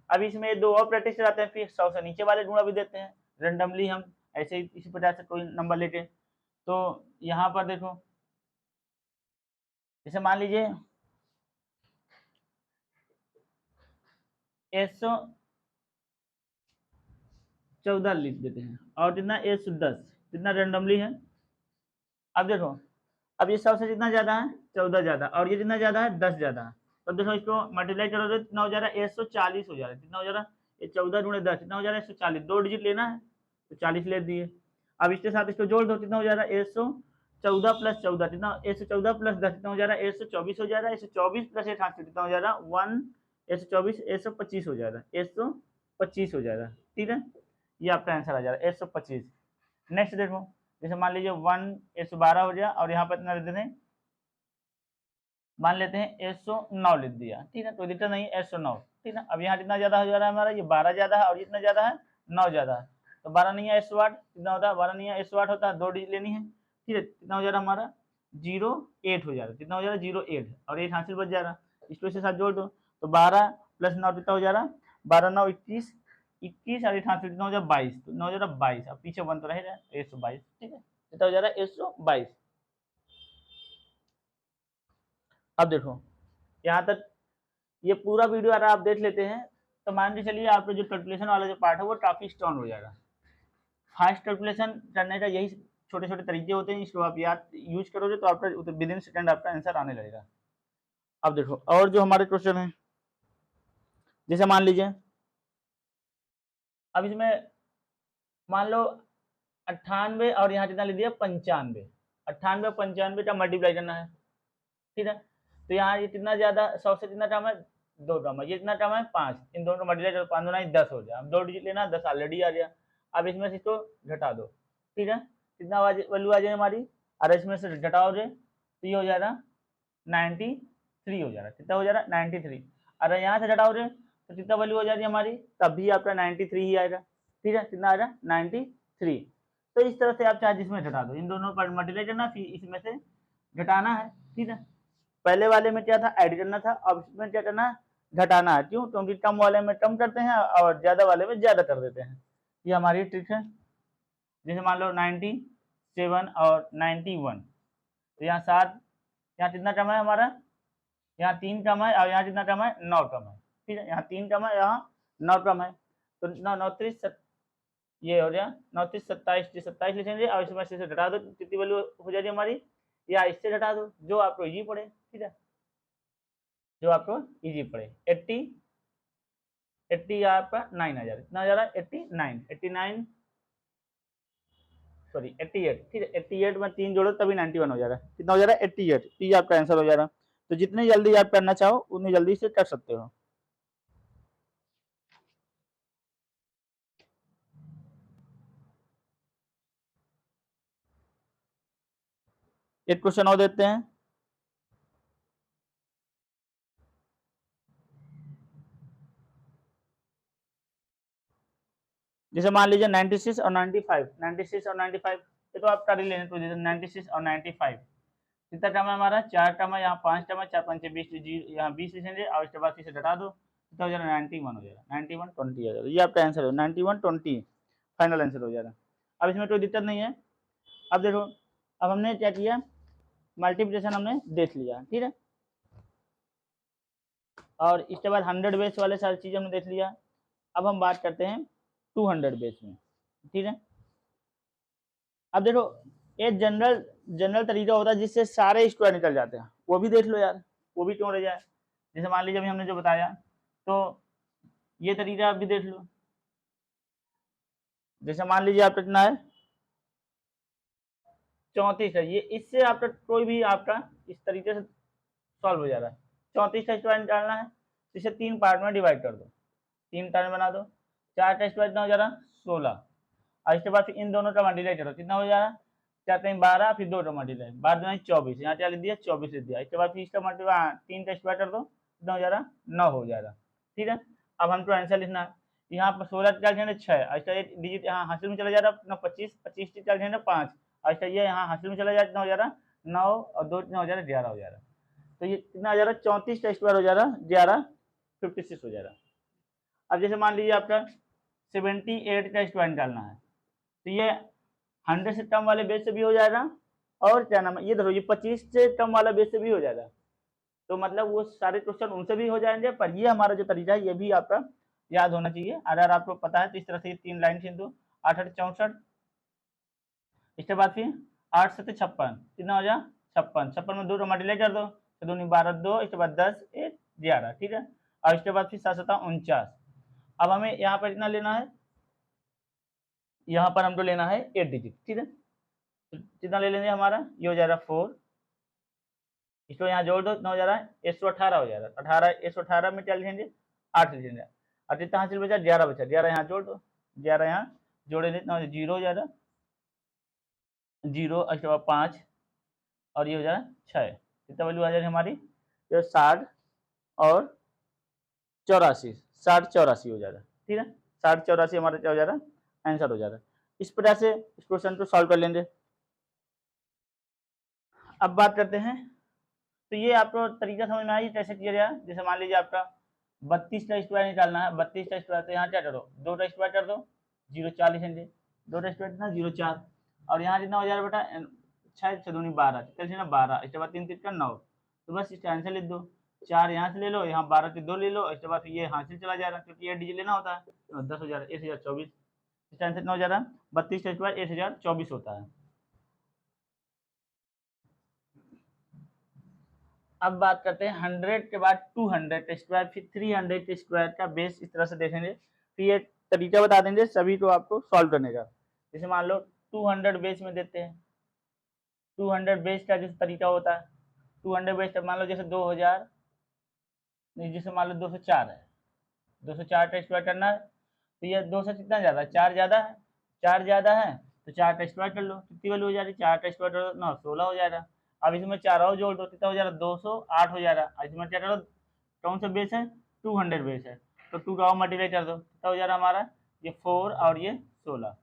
अब इसमें दो और प्रैक्टिस कराते हैं, फिर 100 से नीचे वाले गुणा भी देते हैं रेंडमली, हम ऐसे ही इसी प्रकार से कोई नंबर लेके। तो यहाँ पर देखो जैसे मान लीजिए 114 लिख देते हैं, और कितना 110 कितना रेंडमली है। अब देखो अब ये 100 से कितना ज्यादा है 14 ज्यादा, और ये कितना ज्यादा है 10 ज्यादा है, तो देखो इसको मल्टीप्लाई करोगे कितना हो जा रहा है 140 हो जा रहा है, कितना हो जा रहा है ये 14 गुणे 10 कितना हो जा रहा है 140, दो डिजिट लेना है तो 40 ले दिए। अब इसके साथ इसको जोड़ दो कितना हो जा रहा है 114 प्लस 14 कितना 114 प्लस 10 कितना हो जा रहा है 124 हो जा रहा है, 124 प्लस 180 कितना हो जा रहा है 124 125 हो जा रहा है 125 हो जाएगा, ठीक है, ये आपका आंसर आ जा रहा है 125। नेक्स्ट देखो जैसे मान लीजिए 1/12 हो गया, और यहाँ पर इतना लिख देते हैं, मान लेते हैं 109 लिख दिया, ठीक है, तो दिक्कत नहीं 109, ठीक है। अब यहाँ कितना ज्यादा हो जा रहा है हमारा, ये 12 ज्यादा है और इतना ज्यादा है 9 ज्यादा है, तो 12 नहीं है 108 कितना होता है 12 नहीं है 108 होता है, दो डिजिट लेनी है, ठीक है, कितना हो जा रहा है हमारा 08 हो जा रहा है, कितना हो जा रहा है 08, और 8 हासिल बच जा रहा है, इसको इसके साथ जोड़ दो, तो 12 प्लस 9 कितना हो जा रहा है 12 9 21, 21 और 8 हासिल कितना हो जा रहा है 22, तो कितना हो जा रहा है 22, अब पीछे 1 तो रहेगा 122, ठीक है, कितना हो जा रहा है 122। अब देखो यहाँ तक ये पूरा वीडियो अगर आप देख लेते हैं तो मान के चलिए आपका जो कैलकुलेशन वाला जो पार्ट है वो काफी स्ट्रॉन्ग हो जाएगा। फास्ट कैलकुलेशन करने का यही छोटे छोटे तरीके होते हैं, इसको आप याद यूज करोगे तो आपका विद इन सेकंड आपका आंसर आने लगेगा। अब देखो और जो हमारे क्वेश्चन है, जैसे मान लीजिए अब इसमें मान लो 98 और यहाँ कितना ले दिया 95, 98 और 95 का मल्टीप्लाई करना है, ठीक है। तो यहाँ ये कितना ज्यादा 100 से कितना कम है 2 कम है, ये कितना कम है 5, इन दोनों को मल्टीप्लाई करो 5 दूना 10 हो जाए। अब 2 डिजिट लेना, 10 ऑलरेडी आ गया। अब इसमें से इसको घटा दो, ठीक है, कितना वैल्यू आ जाए हमारी, और इसमें से घटाओगे तो ये हो जाएगा 93 हो जा रहा है, कितना हो जा रहा है 93। अगर यहाँ से घटाओगे तो कितना वैल्यू हो जा रही है हमारी, तब भी आपका 93 ही आएगा, ठीक है, कितना आएगा 93। तो इस तरह से आप चाहे जिसमें घटा दो, इन दोनों पर मल्टीप्लाई करना, फिर इसमें से घटाना है, ठीक है। पहले वाले में क्या था ऐड करना था, अब इसमें क्या करना है घटाना है, क्यों, क्योंकि कम वाले में कम करते हैं और ज्यादा वाले में ज्यादा कर देते हैं। ये हमारी ट्रिक है। जैसे मान लो 97 और 91, तो यहाँ 7, यहाँ कितना कम है हमारा, यहाँ 3 कम है और यहाँ कितना कम है 9 कम है, ठीक है, यहाँ 3 कम है, यहाँ 9 कम है, तो 9 ये हो गया 29 27 लिखेंगे और इसमें से घटा दो, कितनी वैल्यू हो जाएगी हमारी, या इससे घटा दो जो आपको इजी पड़े, ठीक है, जो आपको इजी पड़े। 80 आपका 9 आ जा रहा है, कितना आ जा रहा है 89 सॉरी 88, ठीक है, 88 में 3 जोड़ो तभी 91 हो जा रहा है, कितना हो जा रहा है 88, ये आपका आंसर हो जा रहा है। तो जितनी जल्दी आप करना चाहो उतनी जल्दी से कर सकते हो। एक क्वेश्चन और देते हैं, जैसे मान लीजिए 96 और 95, 96 और 95, ये तो आप कर ही लेने, तो जैसे 96 और 95 कितना टर्म है हमारा, 4 टर्म है, यहाँ 5 टर्म है, 4 5 20, यहाँ 20 लिखेंगे और इसके बाद इसे घटा दो, कितना हो जाएगा 91 हो जाएगा, 91 20 आ जाएगा, ये आपका आंसर हो 91 20 फाइनल आंसर हो जाएगा। अब इसमें कोई दिक्कत नहीं है। अब देखो अब हमने क्या किया, मल्टीप्लिकेशन हमने देख लिया, ठीक है, और इसके बाद 100 बेस वाले सारी चीज़ हमने देख लिया। अब हम बात करते हैं 200 बेस में, ठीक है। अब देखो ये जनरल तरीका होता है जिससे सारे स्क्वायर निकल जाते हैं, वो भी देख लो यार, वो भी क्यों रह जाए। जैसे मान लीजिए अभी हमने जो बताया, तो ये तरीका आप भी देख लो। जैसे मान लीजिए आपका कितना है 34 है, ये इससे आपका कोई भी आपका इस तरीके से सॉल्व हो जा रहा है। 34 का स्क्वायर निकालना है, इसे 3 पार्ट में डिवाइड कर दो, 3 टर्म बना दो, 4 का स्क्वायर कितना हो जा रहा है 16, और इसके बाद फिर इन दोनों का मल्टीप्लाई करो, कितना हो जा रहा है 4 3 12, फिर 2 का मल्टीप्लाई 12 24, यहाँ क्या लिख दिया 24 लिख दिया, इसके बाद फिर इसका मल्टीप्लाई 3 का स्क्वायर कर दो, कितना हो जा रहा 9 हो जाएगा, ठीक है। अब हमको आंसर लिखना है, यहाँ पर 16 क्या लिखेंगे 6, और इसका एक डिजिट यहाँ हासिल में चला जा रहा है 25, 25 क्या लिखेंगे 5, और इसका ये यहाँ हासिल में चला जा रहा कितना हो जा रहा 9 और 2 कितना हो जा रहा 11 हो जा रहा। तो ये कितना आ जा रहा 34 का स्क्वायर हो जा रहा 11 56 हो जा रहा। अब जैसे मान लीजिए आपका 78 का स्क्वायर निकालना है, तो ये 100 से कम वाले बेस से भी हो जाएगा, और क्या नाम है ये देखो ये 25 से कम वाला बेस से भी हो जाएगा, तो मतलब वो सारे क्वेश्चन उनसे भी हो जाएंगे, पर ये हमारा जो तरीका है ये भी आपका याद होना चाहिए। अगर आपको पता है तो इस तरह से 3 लाइन खींच दो, 8 8 64, इसके बाद फिर 8 7 56, कितना हो जाए 56, 56 में 2 का मल्टीप्लाई कर दो, तो 2 12 2, इसके बाद 10 1 11, ठीक है, और इसके बाद फिर 7 7 49। अब हमें यहाँ पर कितना लेना है, यहाँ पर हमको लेना है 8 डिजिट, ठीक है, तो कितना ले लेंगे हमारा, ये हो जाएगा 4, इसको यहाँ जोड़ दो, कितना हो जा रहा है 118 हो जा रहा है, 18 118 में क्या लिखेंगे 8 लिखेंगे, और कितना हासिल बचा 11 बचा, 11 यहाँ जोड़ दो, 11 यहाँ जोड़ेंगे कितना 0 हो जाएगा, 0 इसके बाद 5 और ये हो जाएगा 6, कितना वैल्यू आ जाएगी हमारी, ये 60 और 84, 60 84 हो जाएगा, ठीक है, 60 84 हमारा क्या हो जा रहा है आंसर हो जा रहा है। इस प्रकार से इस क्वेश्चन को सॉल्व कर लेंगे। अब बात करते हैं, तो ये आपको तरीका समझ में आई कैसे किया गया। जैसे मान लीजिए आपका 32 का स्क्वायर निकालना है, 32 का स्क्वायर, तो यहाँ क्या करो 2 का स्क्वायर कर दो, 0 4 लिखेंगे, 2 का स्क्वायर कितना 0 4, और यहाँ कितना हो जाएगा बेटा 6 6 दूनी 12, कितना 12, इसके बाद 3 3 का 9, तो बस इसका आंसर लिख दो, 4 यहाँ से ले लो, यहाँ 12 के 2 ले लो, इसके बाद ये हासिल चला जा रहा है क्योंकि ये डिजिट लेना होता है, तो 10 हो जा रहा है 1024, इसका आंसर कितना हो जा रहा है 32 का स्क्वायर 1024 होता है। अब बात करते हैं 100 के बाद 200 स्क्वायर, फिर 300 स्क्वायर का बेस इस तरह से देखेंगे। फिर ये तरीका बता देंगे सभी को आपको सॉल्व करने का। जैसे मान लो 200 बेस में देते हैं, 200 बेस का जैसे तरीका होता है, 200 बेस मान लो जैसे 2000, नहीं जैसे मान लो 204 है, 204 का स्क्वायर करना है, तो ये 200 कितना ज़्यादा है, 4 ज़्यादा है, 4 ज़्यादा है तो 4 का स्क्वायर कर लो, कितनी वैल्यू हो जा रही है, 4 का स्क्वायर करो ना 16 हो जा रहा। अब इसमें 4 और जोड़ दो, कितना हो जा रहा, 208 हो जा रहा। इसमें क्या करो, कौन सा बेस है, 200 बेस है, तो 2 का मल्टीप्लाई कर दो, कितना हो जा रहा हमारा, ये 4 और ये 16,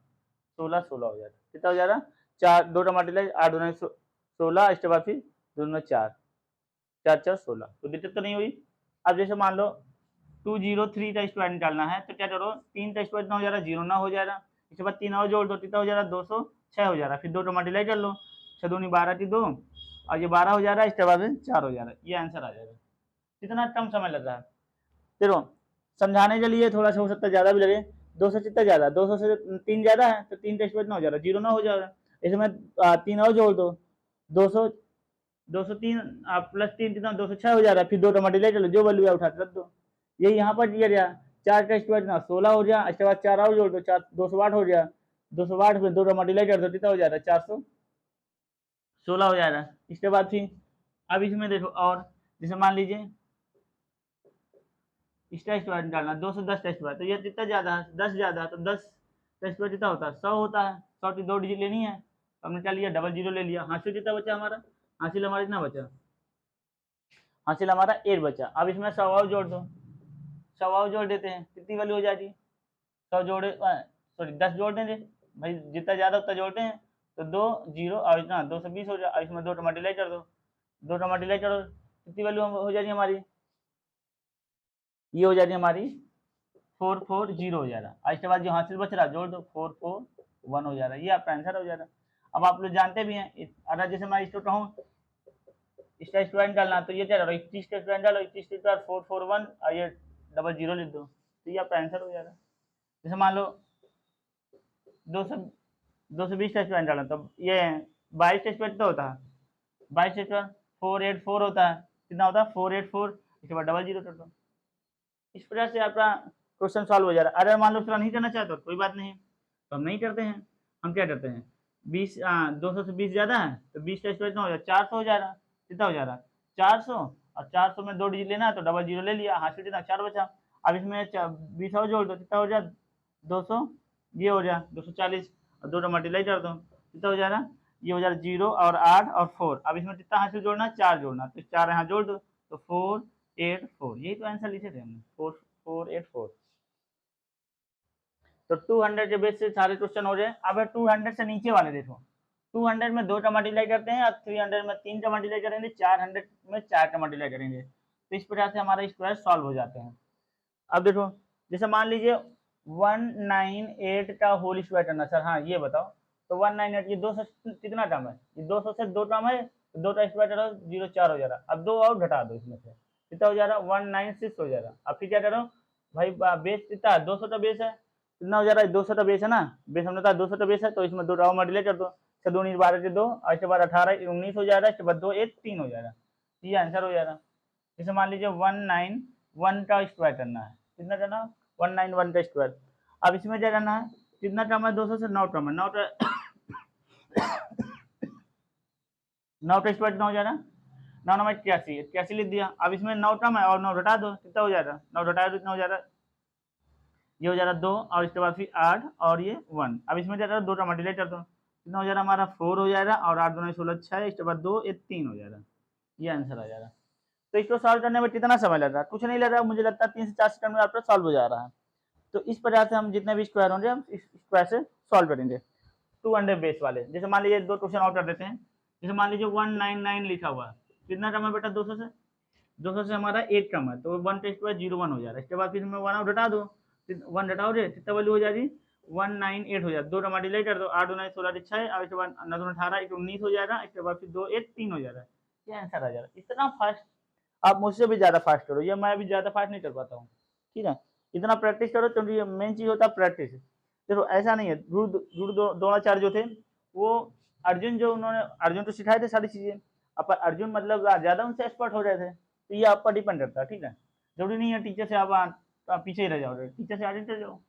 16 16 हो जा रहा, कितना हो जा रहा, 4 2 का मल्टीप्लाई 8 दूना 16, इसके बाद फिर 2 में 4, 4 4 16, तो दिक्कत तो नहीं हुई। अब जैसे मान लो 203 का स्क्वायर निकालना है, तो क्या करो, 3 का स्क्वायर ना हो जा रहा, 0 ना हो जा रहा, इसके बाद 3 और जोड़ दो, कितना हो जा रहा, 206 हो जा रहा, फिर 2 तो मल्टीप्लाई कर लो, 6 दूनी 12 की 2, और ये 12 हो जा रहा है, इसके बाद 4 हो जा रहा है, ये आंसर आ जाएगा। कितना कम समय लग रहा है, देखो समझाने के लिए थोड़ा सा हो सकता है ज़्यादा भी लगे, 200 कितना ज़्यादा, 200 से 3 ज़्यादा है, तो 3 का स्क्वायर ना हो जा रहा, 0 ना हो जा रहा, इसमें 3 और जोड़ दो, 200 203 प्लस 3 कितना, 206 हो जा रहा है, फिर 2 का मल्टीप्लाई कर लो, जो वैल्यू है उठा रख दो, यही यहाँ पर दिया गया, 4 का स्क्वायर ना 16 हो गया, इसके बाद 4 और जोड़ दो, 4 208 हो गया, 208 में 2 का मल्टीप्लाई कर दो, कितना हो जा रहा है, 416 हो जा रहा है। इसके बाद फिर अब इसमें देखो, और जैसे मान लीजिए इसका स्क्वायर निकालना, 210 का स्क्वायर, तो ये कितना ज़्यादा है, 10 ज़्यादा है, तो 10 का स्क्वायर कितना होता है, 100 होता है, 100 की 2 डिजिट लेनी है, तो हमने क्या लिया, डबल जीरो ले लिया, हासिल कितना बचा हमारा, हासिल हमारा कितना बचा, हासिल हमारा 8 बचा। अब इसमें 100 और जोड़ दो, 100 और जोड़ देते हैं, कितनी वैल्यू हो जाती है, 100 जोड़े सॉरी 10 जोड़ देंगे भाई, जितना ज़्यादा उतना जोड़ते हैं, तो 2 0 और इतना 220 हो जाए, इसमें 2 का मल्टीप्लाई कर दो, 2 का मल्टीप्लाई करो, कितनी वैल्यू हो जाएगी हमारी, ये हो जाती है हमारी 440 हो जा रहा। इसके बाद जो हासिल बच रहा जोड़ दो, 441 हो जा रहा है, ये आपका आंसर हो जा रहा है। अब आप लोग जानते भी हैं, अगर जैसे मैं इसको कहूँ इसका स्क्वायर निकालना, तो ये क्या करो, 21 का स्क्वायर डालो, 21 के स्क्वायर 441 और ये डबल जीरो लिख दो, तो ये आपका आंसर हो जा रहा है। जैसे मान लो 220 का स्क्वायर डालो, तो ये 22 का स्क्वायर कितना होता है, 22 का स्क्वायर 484 होता है, कितना होता है 484, इसके बाद डबल जीरो कर दो, इस प्रकार से आपका क्वेश्चन सॉल्व हो जा रहा है। अगर मान लो थोड़ा नहीं करना चाहते तो कोई बात नहीं, तो हम नहीं करते हैं, हम क्या करते हैं, 200 से 20 ज़्यादा है, तो 20 का स्क्वायर कितना हो जाए, 400 हो जा रहा, कितना हो जा रहा, 400, और 400 में 2 डिजिट लेना है, तो डबल जीरो ले लिया, हासिल कितना 4 बचा। अब इसमें 20 और जोड़ दो, कितना हो जाए 200, ये हो जाए 240, और 2 का मल्टीप्लाई कर दो, कितना हो जा रहा, ये हो जा रहा 0 और 8 और 4। अब इसमें कितना हासिल जोड़ना है, 4 जोड़ना, तो 4 यहाँ जोड़ दो, तो 484, यही तो आंसर लिखे थे हमने, 484। तो 200 के बेस से सारे क्वेश्चन हो जाए। अब 200 से नीचे वाले देखो, 200 में 2 का मल्टीप्लाई करते हैं, और 300 में 3 का मल्टीप्लाई करेंगे, 400 में 4 का मल्टीप्लाई करेंगे, तो इस प्रकार से हमारा स्क्वायर सॉल्व हो जाते हैं। अब देखो जैसे मान लीजिए 198 का होल स्क्वायर करना, सर हाँ ये बताओ, तो 198 ये 200 कितना टर्म है, ये 200 से 2 टर्म है, तो 2 का स्क्वायर करो 04 हो जा रहा, अब 2 और घटा दो इसमें से, कितना हो जा रहा 196 हो जा रहा। अब फिर क्या करो भाई, बेस कितना 200 का बेस है, कितना हो जा रहा है 200 का बेस है ना, बेस हमने कहा 200 का बेस है, तो इसमें 2 और मल्टीप्लाई कर दो, 6 दूनी 12 के 2, और इसके बाद 18 19 हो जा रहा है, इसके बाद 2 1 3 हो जा रहा है, ये आंसर हो जा रहा। जैसे मान लीजिए 191 का स्क्वायर करना है, कितना करना, 191 का स्क्वायर। अब इसमें क्या करना है, कितना टर्म है 200 से 9 टर्म है, 9 का स्क्वायर कितना हो जा रहा है, 9 नंबर 81, 81 लिख दिया। अब इसमें 9 टर्म है और 9 घटा दो, कितना हो जा रहा है, 9 घटा दो कितना हो जा रहा है, ये हो जा रहा है 2, और इसके बाद फिर 8 और ये 1। अब इसमें क्या करो 2 का मल्टीप्लाई कर दो, कितना हो जा रहा है हमारा 4 हो जाएगा, और 8 2 16 6, इसके बाद 2 1 3 हो जा रहा है, ये आंसर आ जा रहा है। तो इसको सॉल्व करने में कितना समय लग रहा है, कुछ नहीं लग रहा, मुझे लगता है 3 से 4 सेकंड में आपका सॉल्व हो जा रहा है। तो इस प्रकार से हम जितने भी स्क्वायर होंगे हम इस स्क्वायर से सॉल्व करेंगे 200 बेस वाले। जैसे मान लीजिए 2 क्वेश्चन और कर देते हैं, जैसे मान लीजिए 199 लिखा हुआ है, कितना कम है बेटा 200 से हमारा 8 कम है, तो 1 का स्क्वायर 01 हो जा रहा है, इसके बाद फिर हमें 1 घटा दो, 1 घटाओगे कितना वैल्यू हो जाएगी 198 हो जाएगा, 2 का मल्टीप्लाई कर दो, 8 2 16 6, और इसके बाद 9 18 19 हो जाएगा, इसके बाद फिर 2 1 3 हो जा रहा है, ये आंसर आ जा रहा है। इतना फास्ट आप मुझसे भी ज़्यादा फास्ट करो, ये मैं भी ज़्यादा फास्ट नहीं कर पाता हूँ, ठीक है, इतना प्रैक्टिस करो, क्योंकि मेन चीज़ होता है प्रैक्टिस। देखो ऐसा नहीं है, द्रोणाचार्य जो थे वो अर्जुन जो उन्होंने अर्जुन को सिखाए थे सारी चीज़ें, अपन अर्जुन मतलब ज्यादा उनसे एक्सपर्ट हो रहे थे, तो ये आप पर डिपेंड करता है, ठीक है। जरूरी नहीं है टीचर से आप पीछे ही रह जाओ, टीचर से आगे चले जाओ।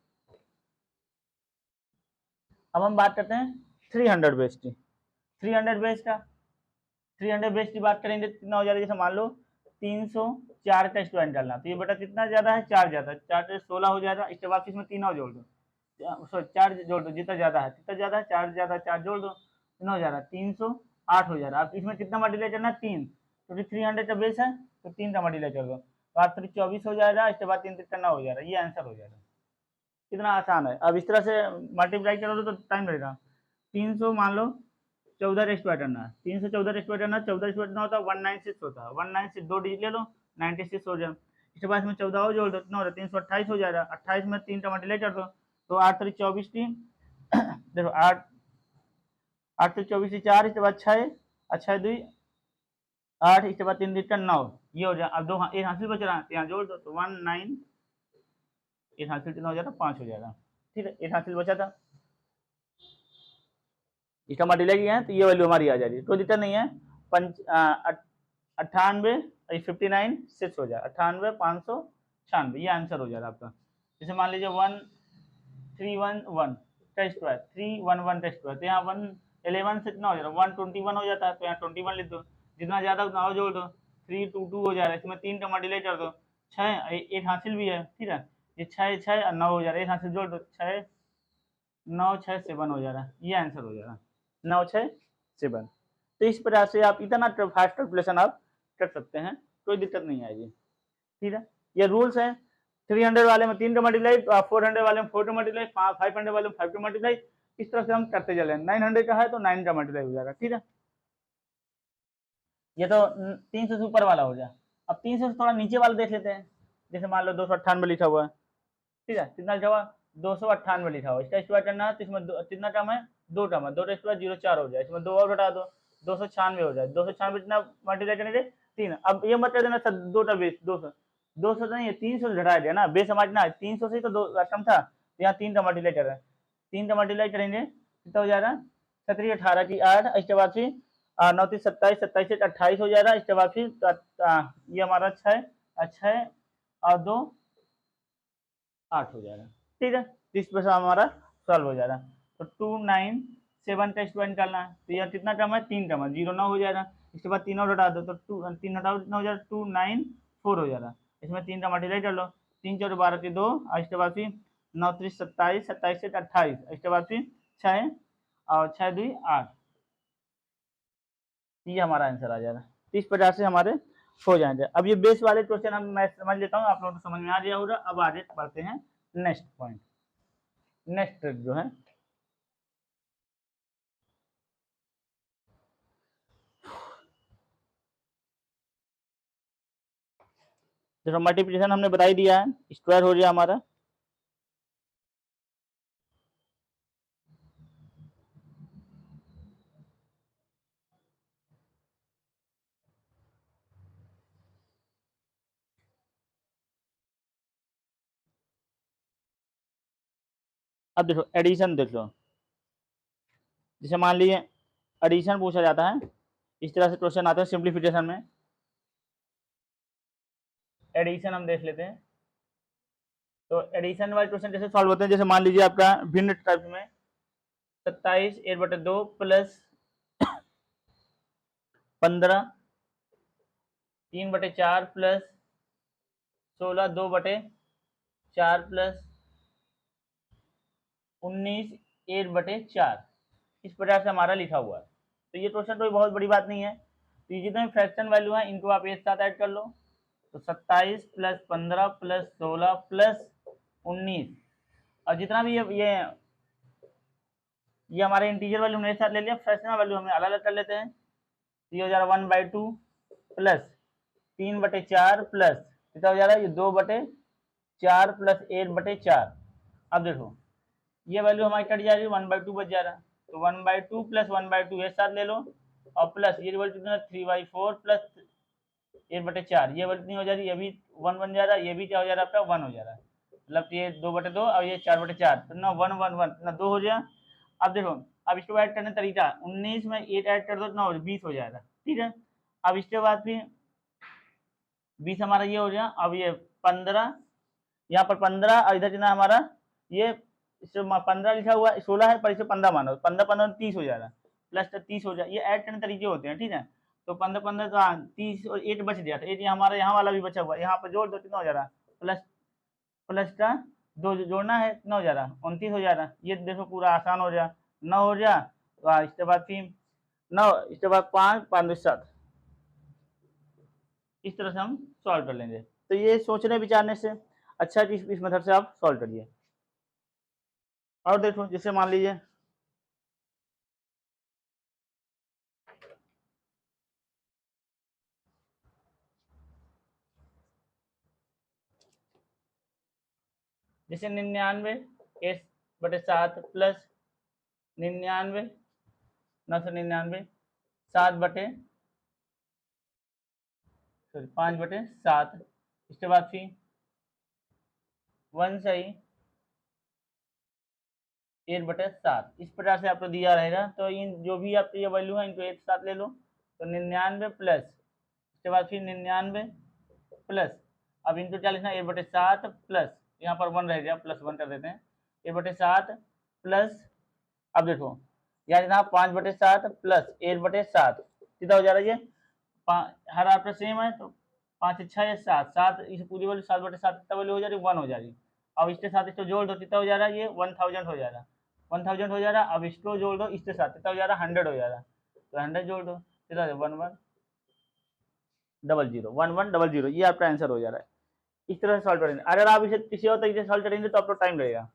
अब हम बात करते हैं 300 बेस की। 300 बेस का 300 बेस की बात करेंगे कितना हो जाएगा, जैसे मान लो 304 का स्टूडेंट डालना, तो ये बेटा कितना ज्यादा है, 4 ज्यादा है, 4 से 16 हो जाएगा। इसके बाद इसमें 3 और जोड़ दो, सॉरी 4 जोड़ दो, जितना ज्यादा है कितना ज्यादा है, 4 ज्यादा 4 जोड़ दो, कितना हो जाएगा 308 हो जाएगा। अब इसमें कितना मल्टीप्लाई करना है, 3, क्योंकि 300 का बेस है तो 3 का मल्टीप्लाई कर दो, तो आप 24 हो जाएगा। इसके बाद 3 करना हो जाएगा, ये आंसर हो जाएगा। कितना आसान है। अब इस तरह से मल्टीप्लाई करोगे तो टाइम लगेगा। 300 मान लो 14 रेस्ट पैटर्न है, 314 रेस्ट पैटर्न है, 14 रेस्ट पैटर्न होता है 196 होता है, 196 दो डिजिट ले लो 96 हो जाए। इसके बाद में 14 और जोड़ दो, कितना हो रहा है 328 हो जाएगा। 28 में 3 का मल्टीप्लाई कर दो, तो 8 3 24 3 देखो 8 8 3 24 4, इसके बाद 6 6 2 8, इसके बाद 3 डिजिट 9, ये हो जाए। अब दो एक हासिल बच रहा है, यहाँ जोड़ दो, तो 19 एक हासिल कितना हो जाएगा 5 हो जाएगा, ठीक है। एक हासिल बचा था, इसका मल्टीप्लाई किया है तो ये वैल्यू हमारी आ जाएगी, कोई दिक्कत नहीं है। 98 59 6 हो जाए, 98 596, ये आंसर हो जाएगा आपका। जैसे मान लीजिए 1311 टेस्ट हुआ, 311 टेस्ट हुआ, तो यहाँ 111 से कितना हो जाएगा 121 हो जाता है, तो यहाँ 21 लिख दो, जितना ज्यादा उतना और जोड़ दो, 322 हो जाएगा। इसमें 3 का मल्टीप्लाई कर दो, 6 एक हासिल भी है, ठीक है, ये 6 6 और 9 हो जाएगा, एक हासिल जोड़ दो, 6 9 6 7 हो जाएगा, ये आंसर हो जाएगा 9 6 7। तो इस प्रकार से आप इतना फास्ट कैलकुलेशन आप कर सकते हैं, कोई दिक्कत नहीं आएगी, ठीक है। ये रूल्स है, 300 वाले में 3 का मल्टीप्लाई, 400 वाले में 4 का मल्टीप्लाई, 500 वाले में 5 का मल्टीप्लाई, इस तरह से हम करते चले। 900 का है तो 9 का मल्टीप्लाई हो जाएगा, ठीक है। ये तो 300 से ऊपर वाला हो जाए। अब 300 से थोड़ा नीचे वाला देख लेते हैं, जैसे मान लो 298 लिखा हुआ है, ठीक है, कितना लिखा हुआ 298 लिखा हुआ, इसका स्क्वायर करना है तो इसमें कितना टर्म है, 2 टर्म है, 2 का स्क्वायर 04 हो जाए, इसमें 2 और घटा दो 296 हो जाए, 296 कितना मल्टीप्लाई करेंगे 3। अब ये मत कर देना सर 2 का बेस 200, 200 नहीं है 300 से घटा दिया ना, बेस समझना 300 से तो 2 टर्म था, तो यहाँ 3 का मल्टीप्लाई कर रहे हैं, 3 का मल्टीप्लाई करेंगे कितना हो जाएगा 17 18 की 8, इसके बाद फिर 9 3 27 27 से 28 हो जाएगा। इसके बाद फिर ये हमारा 6 6 और 2 8 हो जाएगा, ठीक है। इस पर हमारा सॉल्व हो जाएगा। तो 297 का स्क्वायर निकालना है, तो यह कितना टर्म है 3 टर्म है, 09 हो जाएगा। इसके बाद 3 और हटा दो, तो 3 हटाओ कितना हो जाएगा 294 हो जाएगा। इसमें 3 का मल्टीप्लाई कर लो, 3 4 12 के 2, और इसके बाद फिर 9 3 27 27 से 28, इसके बाद फिर 6 और 6 2 8, ये हमारा आंसर आ जाएगा। तो इस प्रकार से हमारे हो जाएंगे। अब ये बेस वाले क्वेश्चन हम मैं समझ लेता हूँ, आप लोगों को समझ में आ गया होगा। अब आगे बढ़ते हैं नेक्स्ट पॉइंट, नेक्स्ट ट्रिक जो है, देखो मल्टीप्लिकेशन हमने बता ही दिया है, स्क्वायर हो गया हमारा। अब देखो एडिशन देख लो, जैसे मान लीजिए एडिशन पूछा जाता है, इस तरह से क्वेश्चन आता है सिंप्लीफिकेशन में। एडिशन हम देख लेते हैं, तो एडिशन वाले क्वेश्चन कैसे सॉल्व होते हैं, जैसे मान लीजिए आपका भिन्न टाइप में 27 1/2 प्लस 15 3/4 प्लस 16 2/4 प्लस 19 1/4, इस प्रकार से हमारा लिखा हुआ है। तो ये क्वेश्चन कोई बहुत बड़ी बात नहीं है। तो ये जितने फ्रैक्शन वैल्यू है इनको आप एक साथ ऐड कर लो, तो 27 प्लस 15 प्लस 16 प्लस 19, और जितना भी ये हमारे इंटीजर वैल्यू हमने एक साथ ले लिया, फ्रैक्शनल वैल्यू हमें अलग अलग कर लेते हैं। तो ये हो जा रहा 1/2 प्लस 3/4 प्लस कितना हो जा रहा है ये 2/4 प्लस 1/4। अब देखो ये वैल्यू हमारी कट जा रही है, 1/2 बच जा रहा है, तो 1/2 प्लस 1/2 एक साथ ले लो, और प्लस ये वैल्यू कितना 3/4 प्लस 1/4, ये वैल्यू हो जा रही है, ये भी 1 बन जा रहा है, ये भी क्या हो जा रहा है आपका 1 हो जा रहा है, मतलब ये 2/2 और ये 4/4, तो ना 1 1 1 ना 2 हो गया। अब देखो अब इसको ऐड करने का तरीका, 19 में 8 ऐड कर दो ना 20 हो जाएगा, ठीक है। अब इसके बाद फिर 20 हमारा ये हो गया। अब ये 15, यहाँ पर 15 और इधर कितना हमारा ये 15 लिखा हुआ, 16 है पर इसे 15 मानो, 15 15 30 हो जाएगा, प्लस 30 हो जाए। ये ऐड करने तरीके होते हैं, ठीक है। तो 15 15 तो 30 और 8 बच गया था, 8 हमारा यहाँ वाला भी बचा हुआ, यहाँ पर जोड़ दो कितना हो जा रहा, प्लस प्लस का 2 जोड़ना है कितना हो जा रहा, 29 हो जा रहा। ये देखो पूरा आसान हो गया, 9 हो गया। तो इसके बाद फिर 9, इसके बाद 5 5 7, इस तरह से हम सॉल्व कर लेंगे। तो ये सोचने विचारने से अच्छा कि इस मेथड से आप सॉल्व करिए। और देखो जैसे मान लीजिए जैसे 99 8/7 प्लस 99 999 5/7, इसके बाद फिर 1 सही 8/7, इस प्रकार से आपको दिया रहेगा। तो इन जो भी आपकी ये वैल्यू है इनको एक साथ ले लो। तो 99 प्लस, इसके बाद फिर 99 प्लस, अब इनको क्या लिखना, 8/7 प्लस, यहाँ पर 1 रह गया, प्लस 1 कर देते हैं, 8/7 प्लस, अब देखो यहाँ लिखना 5/7 प्लस 8/7, कितना हो जा रहा है ये, हर आपका सेम है तो 5 6 या 7 7, इस पूरी वैल्यू 7/7 कितना वैल्यू हो जा रही है, 1 हो जा रही है। अब इसके साथ इसको जोड़ दो कितना हो जा रहा है, ये 1000 हो जा रहा है, 1000 हो जा रहा है। अब इसको जोड़ दो इसके साथ कितना हो जा रहा है, 100 हो जा रहा है। तो 100 जोड़ दो कितना 1100, ये आपका आंसर हो जा रहा है। इस तरह से सॉल्व करेंगे। अगर आप इसे किसी और तरीके से सॉल्व करेंगे तो आपको टाइम लगेगा।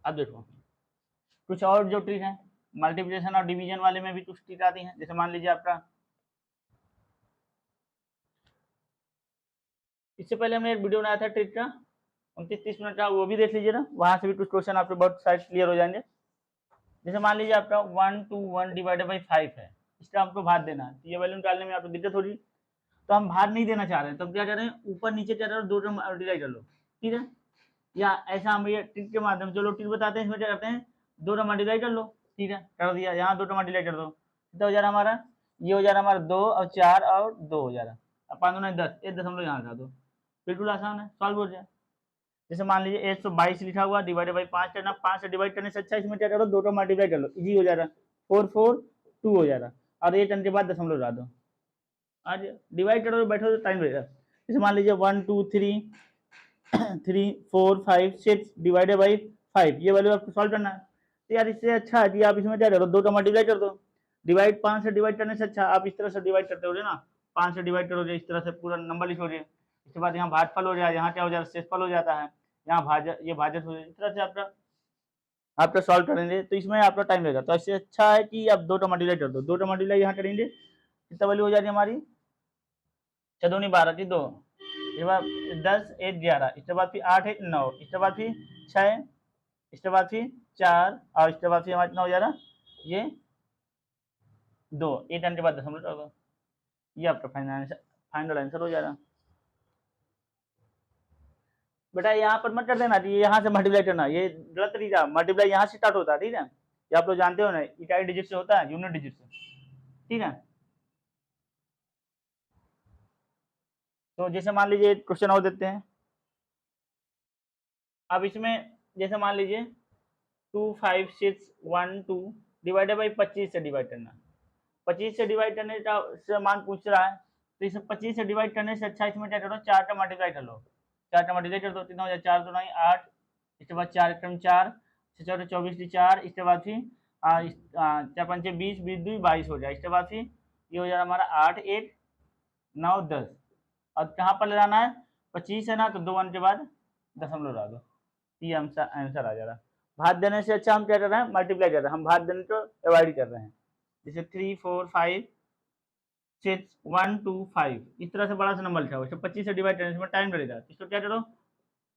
अब देखो कुछ और जो ट्रिक है, मल्टीप्लिकेशन और डिवीजन वाले में भी कुछ ट्रिक आती है। जैसे मान लीजिए आपका, इससे पहले हमने एक वीडियो बनाया था ट्रिक का 29-30 मिनट का, वो भी देख लीजिए ना, वहां से भी कुछ क्वेश्चन आपके बहुत सारे क्लियर हो जाएंगे। जैसे मान लीजिए आपका 121 डिवाइडेड बाई 5 है, इसका हमको भाग देना है। तो ये वैल्यू निकालने में आपको दिक्कत हो रही, तो हम भाग नहीं देना चाह रहे हैं, तो क्या कर रहे हैं, ऊपर नीचे क्या कर रहे हो, 2 मल्टीप्लाई कर लो, ठीक है। या ऐसा हम ये ट्रिक के माध्यम से, चलो ट्रिक बताते हैं, इसमें क्या करते हैं, 2 मल्टीप्लाई कर लो, ठीक है, कर दिया, यहाँ 2 मल्टीप्लाई कर दो, कितना हो जा रहा हमारा, ये हो जा रहा हमारा 2 और 4 और 2 हो जा रहा। अब 5 दूना 10, 1 दशमलव यहाँ हटा दो, बिल्कुल आसान है, सॉल्व हो जाए। जैसे मान लीजिए 122 लिखा हुआ, डिवाइडेड बाई 5 करना, 5 से डिवाइड करने से अच्छा इसमें क्या करो, 2 मल्टीप्लाई कर लो, इजी हो जा रहा, 442 हो जा रहा, और 8 के बाद दशमलव हटा दो, आज डिवाइड करो, बैठो तो टाइम लगेगा। जैसे मान लीजिए 1 2 3 3 4 5 6 डिवाइडेड बाई 5, ये वैल्यू आपको सॉल्व करना है। तो यार इससे अच्छा है कि आप इसमें क्या करो, 2 का मल्टीप्लाई कर दो, डिवाइड 5 से डिवाइड करने से अच्छा आप इस तरह से डिवाइड करते हो ना, 5 से डिवाइड करोगे, इस तरह से पूरा नंबर लिखोगे, इसके बाद यहाँ भागफल हो जाए, यहाँ क्या हो जाता है, शेषफल हो जाता है, यहाँ भाजक, ये भाजक हो जाए, इस तरह से आपका आपका सॉल्व करेंगे तो इसमें आपका टाइम लगेगा। तो इससे अच्छा है कि आप 2 का मल्टीप्लाई कर दो, 2 का मल्टीप्लाई यहाँ करेंगे, कितना वैल्यू हो जाएगी हमारी, 6 12 की 2, इसके बाद 10 1 11, इसके बाद फिर 8 1 9, इसके बाद फिर 6, इसके बाद फिर 4, और इसके बाद फिर हमारा कितना हो जा रहा, ये 2, 8 के बाद दशमलव होगा, ये आपका फाइनल आंसर हो जा रहा। बेटा यहाँ पर मत कर देना, ये यहाँ से मल्टीप्लाई करना, ये गलत तरीका, मल्टीप्लाई यहाँ से स्टार्ट होता है, ठीक है, ये आप लोग जानते हो ना, इकाई डिजिट से होता है, यूनिट डिजिट से, ठीक है। तो जैसे मान लीजिए क्वेश्चन और देते हैं, अब इसमें जैसे मान लीजिए 25612 डिवाइडेड बाई 25 से डिवाइड करना, 25 से डिवाइड करने का से मान पूछ रहा है, तो इसे 25 से डिवाइड करने से अच्छा इसमें क्या करो, 4 का मल्टीप्लाई कर लो, 4 का मल्टीप्लाई कर दो, कितना हो जाए, 4 2 8, इसके बाद 4 क्रम 4, 4 24 4, इसके बाद फिर 4 5 20 20 2 22 हो जाए, इसके बाद फिर ये हो जाए हमारा 8 1 9 10, और कहाँ पर लगाना है, 25 है ना, तो 2 के बाद दशमलव लगा दो, ये आंसर आ जा रहा। भाग देने से अच्छा हम क्या कर रहे हैं, मल्टीप्लाई कर रहे हैं, हम भाग देने को अवॉइड कर रहे हैं। जैसे 3 4 5 6 1 2 5, इस तरह से बड़ा सा नंबर लिखा हुआ है, 25 से डिवाइड करने में टाइम लगेगा, इसको क्या करो,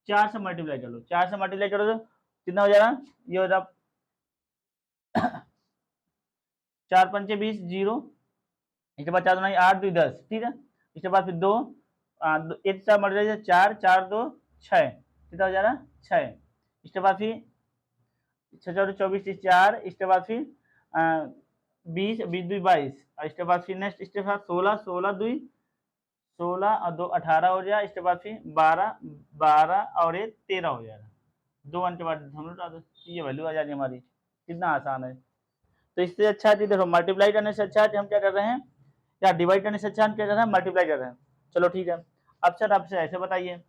4 से मल्टीप्लाई कर लो, 4 से मल्टीप्लाई करो तो कितना हो जाएगा, ये हो जाएगा 4 5 20 0, इसके बाद 4 2 8 2 10, ठीक है, इसके बाद फिर 2 एक से मल्टीप्लाई 4 4 2 6, कितना हो जा रहा है 6, इसके बाद फिर छः चौदह 24 4, इसके बाद फिर 20 20 2 22, और इसके बाद फिर नेक्स्ट इसके साथ 16 16 2 16 और 2 18 हो जाएगा, इसके बाद फिर 12 12 और ये 13 हो जाएगा। 2 अंक के बाद हम लोग ये वैल्यू आ जाएगी हमारी। कितना आसान है। तो इससे अच्छा है, देखो मल्टीप्लाई करने से अच्छा है कि हम क्या कर रहे हैं, या डिवाइड करने से अच्छा हम क्या कर रहे हैं, मल्टीप्लाई कर रहे हैं। चलो ठीक है। अब सर आपसे ऐसे बताइए,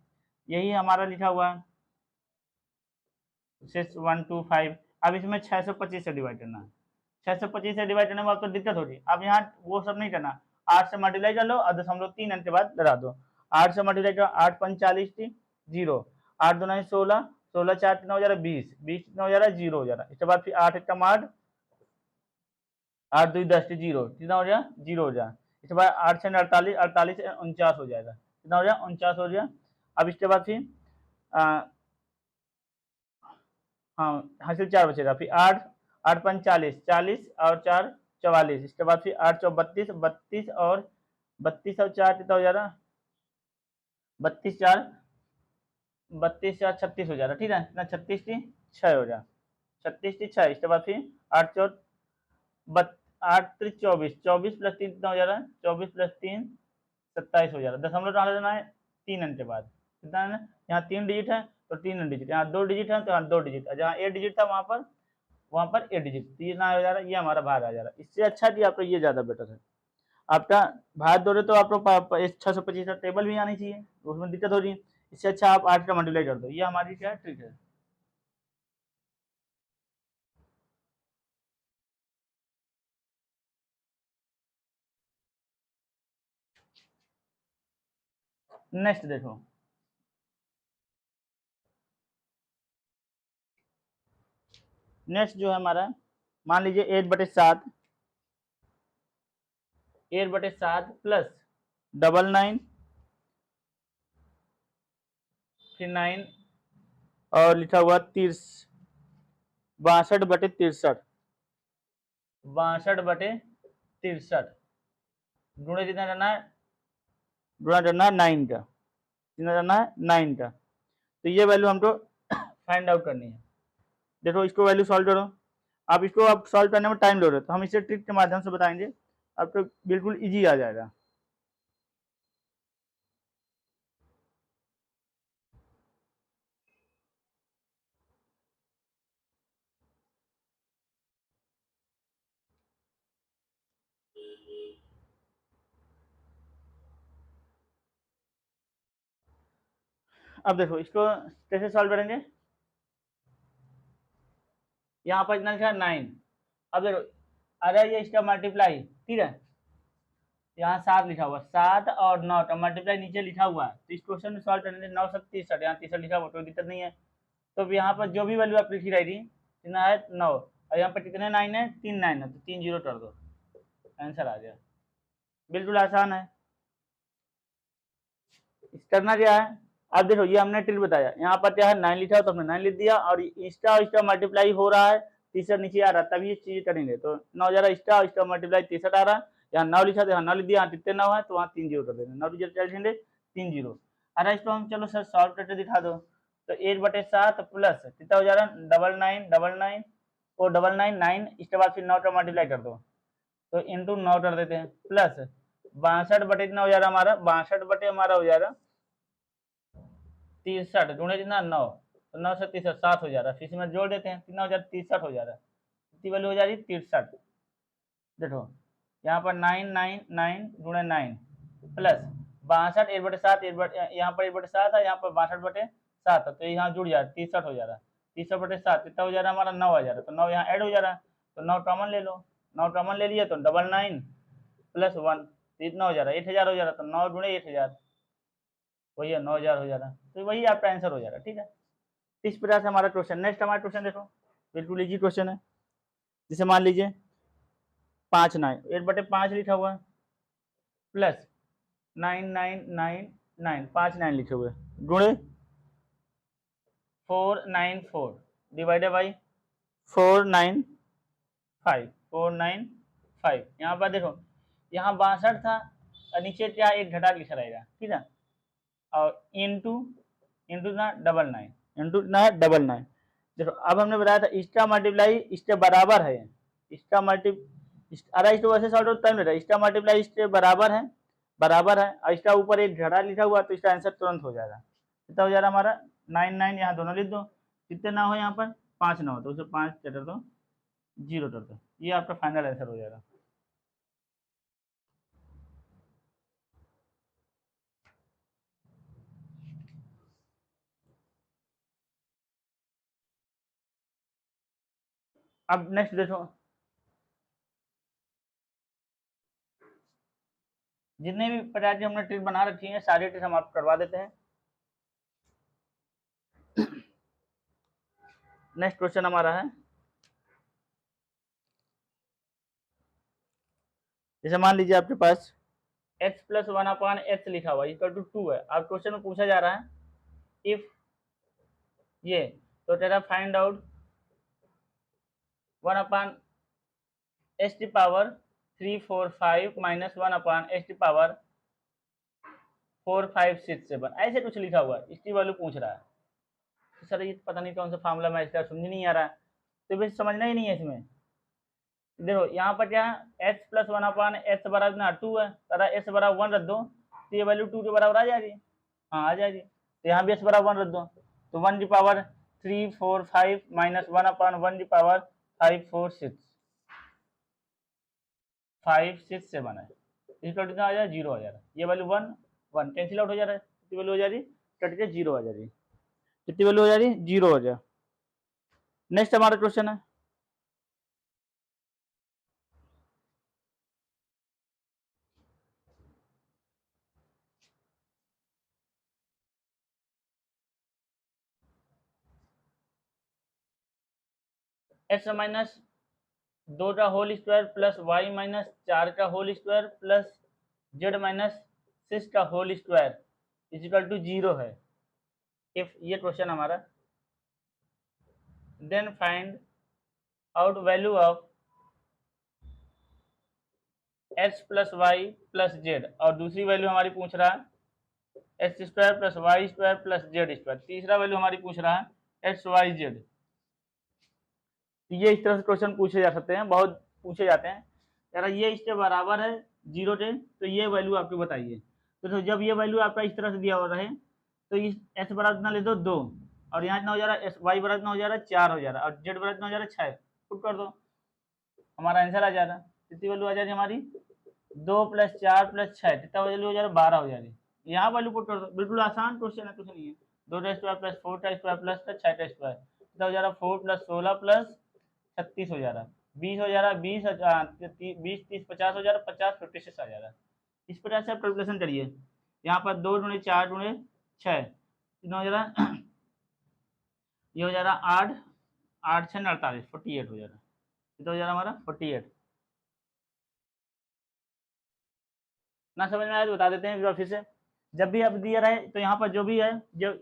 यही हमारा लिखा हुआ है 6125। अब इसमें 625 से डिवाइड करना है। 625 से डिवाइड करने में आपको दिक्कत होगी। अब यहाँ वो सब नहीं करना, 8 से मल्टीप्लाई कर लो और 0.3 अंक के बाद लगा दो। 8 से मल्टीप्लाई करो, 8 5 40 0, 8 2 9 16, 16 4 कितना हो जा रहा है 20, 20 कितना हो जा रहा है 0 हो जा रहा है। इसके बाद फिर 8 1 8, 8 2 10 0, कितना हो जाएगा 0 हो जाएगा। इसके बाद 8 से 48, 48 से 49 हो जाएगा, कितना हो जाएगा 49 हो जाएगा। अब इसके बाद फिर हाँ हासिल 4 बचेगा, फिर 8 8 5 40, 40 और 4 44, इसके बाद फिर 8 4 32, 32 और 32 और 4 कितना हो जा रहा 32 4 32 4 36 हो जा रहा, ठीक है ना, 36 3 6 हो जा, 36 3 6। इसके बाद फिर 8 4 8 3 24, 24 प्लस 3 कितना हो जा रहा है 24 प्लस 3 27 हो जा रहा है। दशमलव डाल देना है 3 अंक के बाद, कितना है ना, यहाँ 3 डिजिट है तो 3 डिजिट, यहाँ 2 डिजिट है तो यहाँ 2 डिजिट, जहाँ 1 डिजिट था वहां पर 8 डिजिट, तो ये ना हो जा रहा है, ये हमारा भाग आ जा रहा है। इससे अच्छा कि आपको ये ज्यादा बेटर है। आपका भाग दो रहे तो आपको 625 का टेबल भी आनी चाहिए, उसमें दिक्कत हो रही है। इससे अच्छा आप 8 का मल्टीप्लाई कर दो, ये हमारी क्या ट्रिक है। नेक्स्ट देखो, नेक्स्ट जो है हमारा, मान लीजिए 8/7, 8/7 प्लस 99, फिर 9 और लिखा हुआ 30, 62/63, 62/63, गुणे कितना करना है, गुणा करना है 9 का, कितना करना है 9 का। तो ये वैल्यू हमको फाइंड आउट करनी है। देखो इसको वैल्यू सॉल्व करो, आप इसको आप सॉल्व करने में टाइम लो रहे, तो हम इसे ट्रिक के माध्यम से बताएंगे, आपको बिल्कुल इजी आ जाएगा। अब देखो इसको कैसे सॉल्व करेंगे, यहाँ पर इतना लिखा है 9। अब देखो अरे ये इसका मल्टीप्लाई, ठीक है, यहाँ 7 लिखा हुआ, 7 और 9 का मल्टीप्लाई नीचे लिखा हुआ है, तो इस क्वेश्चन में सॉल्व करने 9 7 63, यहाँ 63 लिखा हुआ, कोई दिक्कत नहीं है। तो यहाँ पर जो भी वैल्यू आप लिखी रहेगी, कितना है 9, और यहाँ पर कितने 9 है, 3 9 है, तो 3 0 कर दो, आंसर आ गया। बिल्कुल आसान है। करना क्या है, अब देखो ये हमने ट्रिक बताया, यहाँ पर क्या है 9 लिखा है तो हमने 9 लिख दिया, और इसका इसका मल्टीप्लाई हो रहा है, तीसरा नीचे आ रहा है, तभी ये चीज करेंगे। तो 9 जा रहा है इसका मल्टीप्लाई 63 आ रहा है, यहाँ 9 लिखा तो यहाँ 9 लिख दिया, यहाँ कितने 9 है तो वहाँ 3 0 कर देंगे, 9 चलेंगे 3 0। अरे इसको हम चलो सर सॉल्व करके दिखा दो, तो 8/7 प्लस कितना हो जा रहा है 99 और 99 इसके बाद फिर 9 का मल्टीप्लाई कर दो, तो इंटू 9 कर देते हैं, प्लस 62 कितना हो जा रहा है हमारा, 62 हमारा हो जा रहा 63, गुणे कितना 9, तो 9 से 63 7 हो जा रहा है, फिर इसमें जोड़ देते हैं, कितना हो जा रहा है 63 हो जा रहा है, कितनी वैल्यू हो जा रही है 63। देखो यहाँ पर 9 गुणे 9 प्लस 62 1/7, यहाँ पर 1/7 है, यहाँ पर 62/7 है, तो यहाँ जुड़ जा रहा है 63 हो जा रहा है, 63/7 कितना हो जा रहा है हमारा 9 आ जा रहा है, तो 9 यहाँ ऐड हो जा रहा है, तो 9 कॉमन ले लो, 9 कॉमन ले लिया तो 99 प्लस 1 इतना हो जा रहा है 1000 हो जा रहा है, तो 9 गुणे 1000 वही है 9000 हो जा रहा है, तो वही आपका आंसर हो जा रहा है, ठीक है। इस प्रकार से हमारा क्वेश्चन। नेक्स्ट हमारा क्वेश्चन देखो, बिल्कुल इजी क्वेश्चन है। जैसे मान लीजिए 5 9, 8/5 लिखा हुआ है, प्लस 9999, 5 9 लिखे हुए, गुणे 494 डिवाइडेड बाई 495 यहाँ पर देखो, यहाँ 62 था और नीचे क्या एक घटा लिखा रहेगा, ठीक है, और इंटू इंटू ना 99 इंटू ना 99, देखो अब हमने बताया था इसका मल्टीप्लाई इसके बराबर है, इसका मल्टी अरे इसको वैसे सॉल्व होता है, इसका मल्टीप्लाई इसके बराबर है और इसका ऊपर एक घड़ा लिखा हुआ तो इसका आंसर तुरंत हो जाएगा। कितना हो जाएगा हमारा 9 यहाँ दोनों लिख दो, कितने ना हो यहाँ पर 5 ना हो तो उसे 5 चटर दो 0 कर दो, ये आपका फाइनल आंसर हो जाएगा। अब नेक्स्ट देखो, जितने भी प्रकार की हमने ट्रिक बना रखी है सारी ट्रिक हम आपको करवा देते हैं। नेक्स्ट क्वेश्चन हमारा है, जैसे मान लीजिए आपके पास x प्लस 1/x लिखा हुआ इक्वल टू 2 है। अब क्वेश्चन में पूछा जा रहा है इफ ये, तो तेरा फाइंड आउट 1/(x⁻345 - 1/(x⁻456)7 ऐसे कुछ लिखा हुआ है, इसकी वैल्यू पूछ रहा है। तो सर ये पता नहीं कौन सा फार्मूला मैं इसका समझ नहीं आ रहा है, तो बस समझना ही नहीं है इसमें। देखो यहाँ पर क्या है x प्लस 1/x बराबर 2 है, x बराबर 1 रख दो तो ये वैल्यू 2 के बराबर आ जाएगी। हाँ आ जाएगी, तो यहाँ भी x बराबर 1 रख दो तो 1/345 - 1/1/546 567 है, इसका कितना आ जाएगा 0 आ जाएगा, ये वैल्यू 1 1 कैंसिल आउट हो जा रहा है, कितनी वैल्यू हो जा रही कट के 0 आ जा रही, कितनी वैल्यू हो जा रही 0 हो जाए। नेक्स्ट हमारा क्वेश्चन है, x माइनस 2 का whole square plus y minus 4 का whole square plus z minus 6 का होल स्क्वायर इजिकल टू 0 है। इफ ये क्वेश्चन हमारा, then find out value of x plus Y plus Z, और दूसरी वैल्यू हमारी पूछ रहा है X square plus Y square plus Z square, तीसरा वैल्यू हमारी पूछ रहा है एक्स वाई जेड। ये इस तरह से क्वेश्चन पूछे जा सकते हैं, बहुत पूछे जाते हैं। यार ये इसके बराबर है 0 से, तो ये वैल्यू आपको बताइए। तो जब ये वैल्यू आपका इस तरह से दिया हुआ रहे तो इस एक्स बराबर कितना ले दो 2, और यहाँ कितना हो जा रहा है वाई बराबर कितना हो जा रहा है 4 हो जा रहा है, और जेड बराबर कितना हो जा रहा है 6, पुट कर दो हमारा आंसर आ जा रहा है। कितनी वैल्यू आ जा रही है हमारी 2 + 4 + 6, कितना वैल्यू हो जा रहा है 12 हो जा रही है। यहाँ वैल्यू पुट कर दो, बिल्कुल आसान क्वेश्चन है, कुछ नहीं है। 2 का स्क्वायर प्लस 4 का स्क्वायर प्लस 6 का स्क्वायर, कितना हो जा रहा है 4 + 16 + 36 हो जा रहा है, 20 हो जा रहा है, 20 20 30 50 हो जा रहा है, 50 56 आ जा रहा है। इस प्रकार से आप कैलकुलेशन करिए। यहाँ पर 2 × 4 × 6 कितना हो जा रहा है ये हो जा रहा है 8 8 6 48 48 हो जा रहा है, कितना हो जा रहा है हमारा 48। ना समझ में आया तो बता देते हैं फिर से। जब भी आप दिया रहे तो यहाँ पर जो भी है जब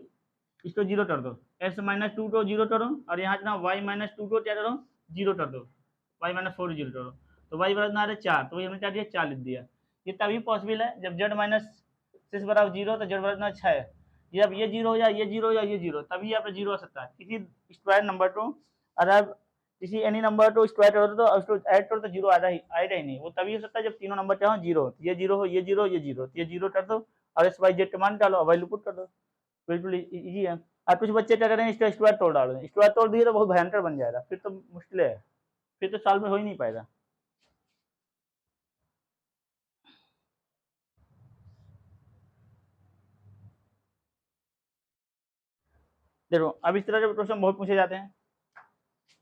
इसको 0 कर दो, x माइनस 2 को 0 करो, और यहाँ इतना y माइनस 2 को क्या करो 0 कर दो, y माइनस 4 0 करो, तो y बराबर आ रहा है 4, तो हमने क्या दिया 4 लिख दिया। ये तभी पॉसिबल है जब z माइनस 6 बराबर 0 तो z बराबर 6 है, जब ये 0 हो जाए ये 0 हो जाए ये 0, तभी यहाँ पे 0 हो सकता है। किसी स्क्वायर नंबर को अगर किसी एनी नंबर को स्क्वायर करो तो उसको ऐड करो तो 0 आएगा ही नहीं, वो तभी हो सकता है जब तीनों नंबर चाहो 0 हो, ये 0 हो ये 0 ये 0, ये 0 कर दो और एक्स वाई जेड का मान डालो और वैल्यू पुट कर दो, बिल्कुल इजी है। और कुछ बच्चे क्या करें इसका स्क्वायर तोड़ डालो, स्क्वायर तोड़ दिए तो बहुत भयंकर बन जाएगा, फिर तो मुश्किल है, फिर तो साल में हो ही नहीं पाएगा। देखो अब इस तरह के क्वेश्चन बहुत पूछे जाते हैं,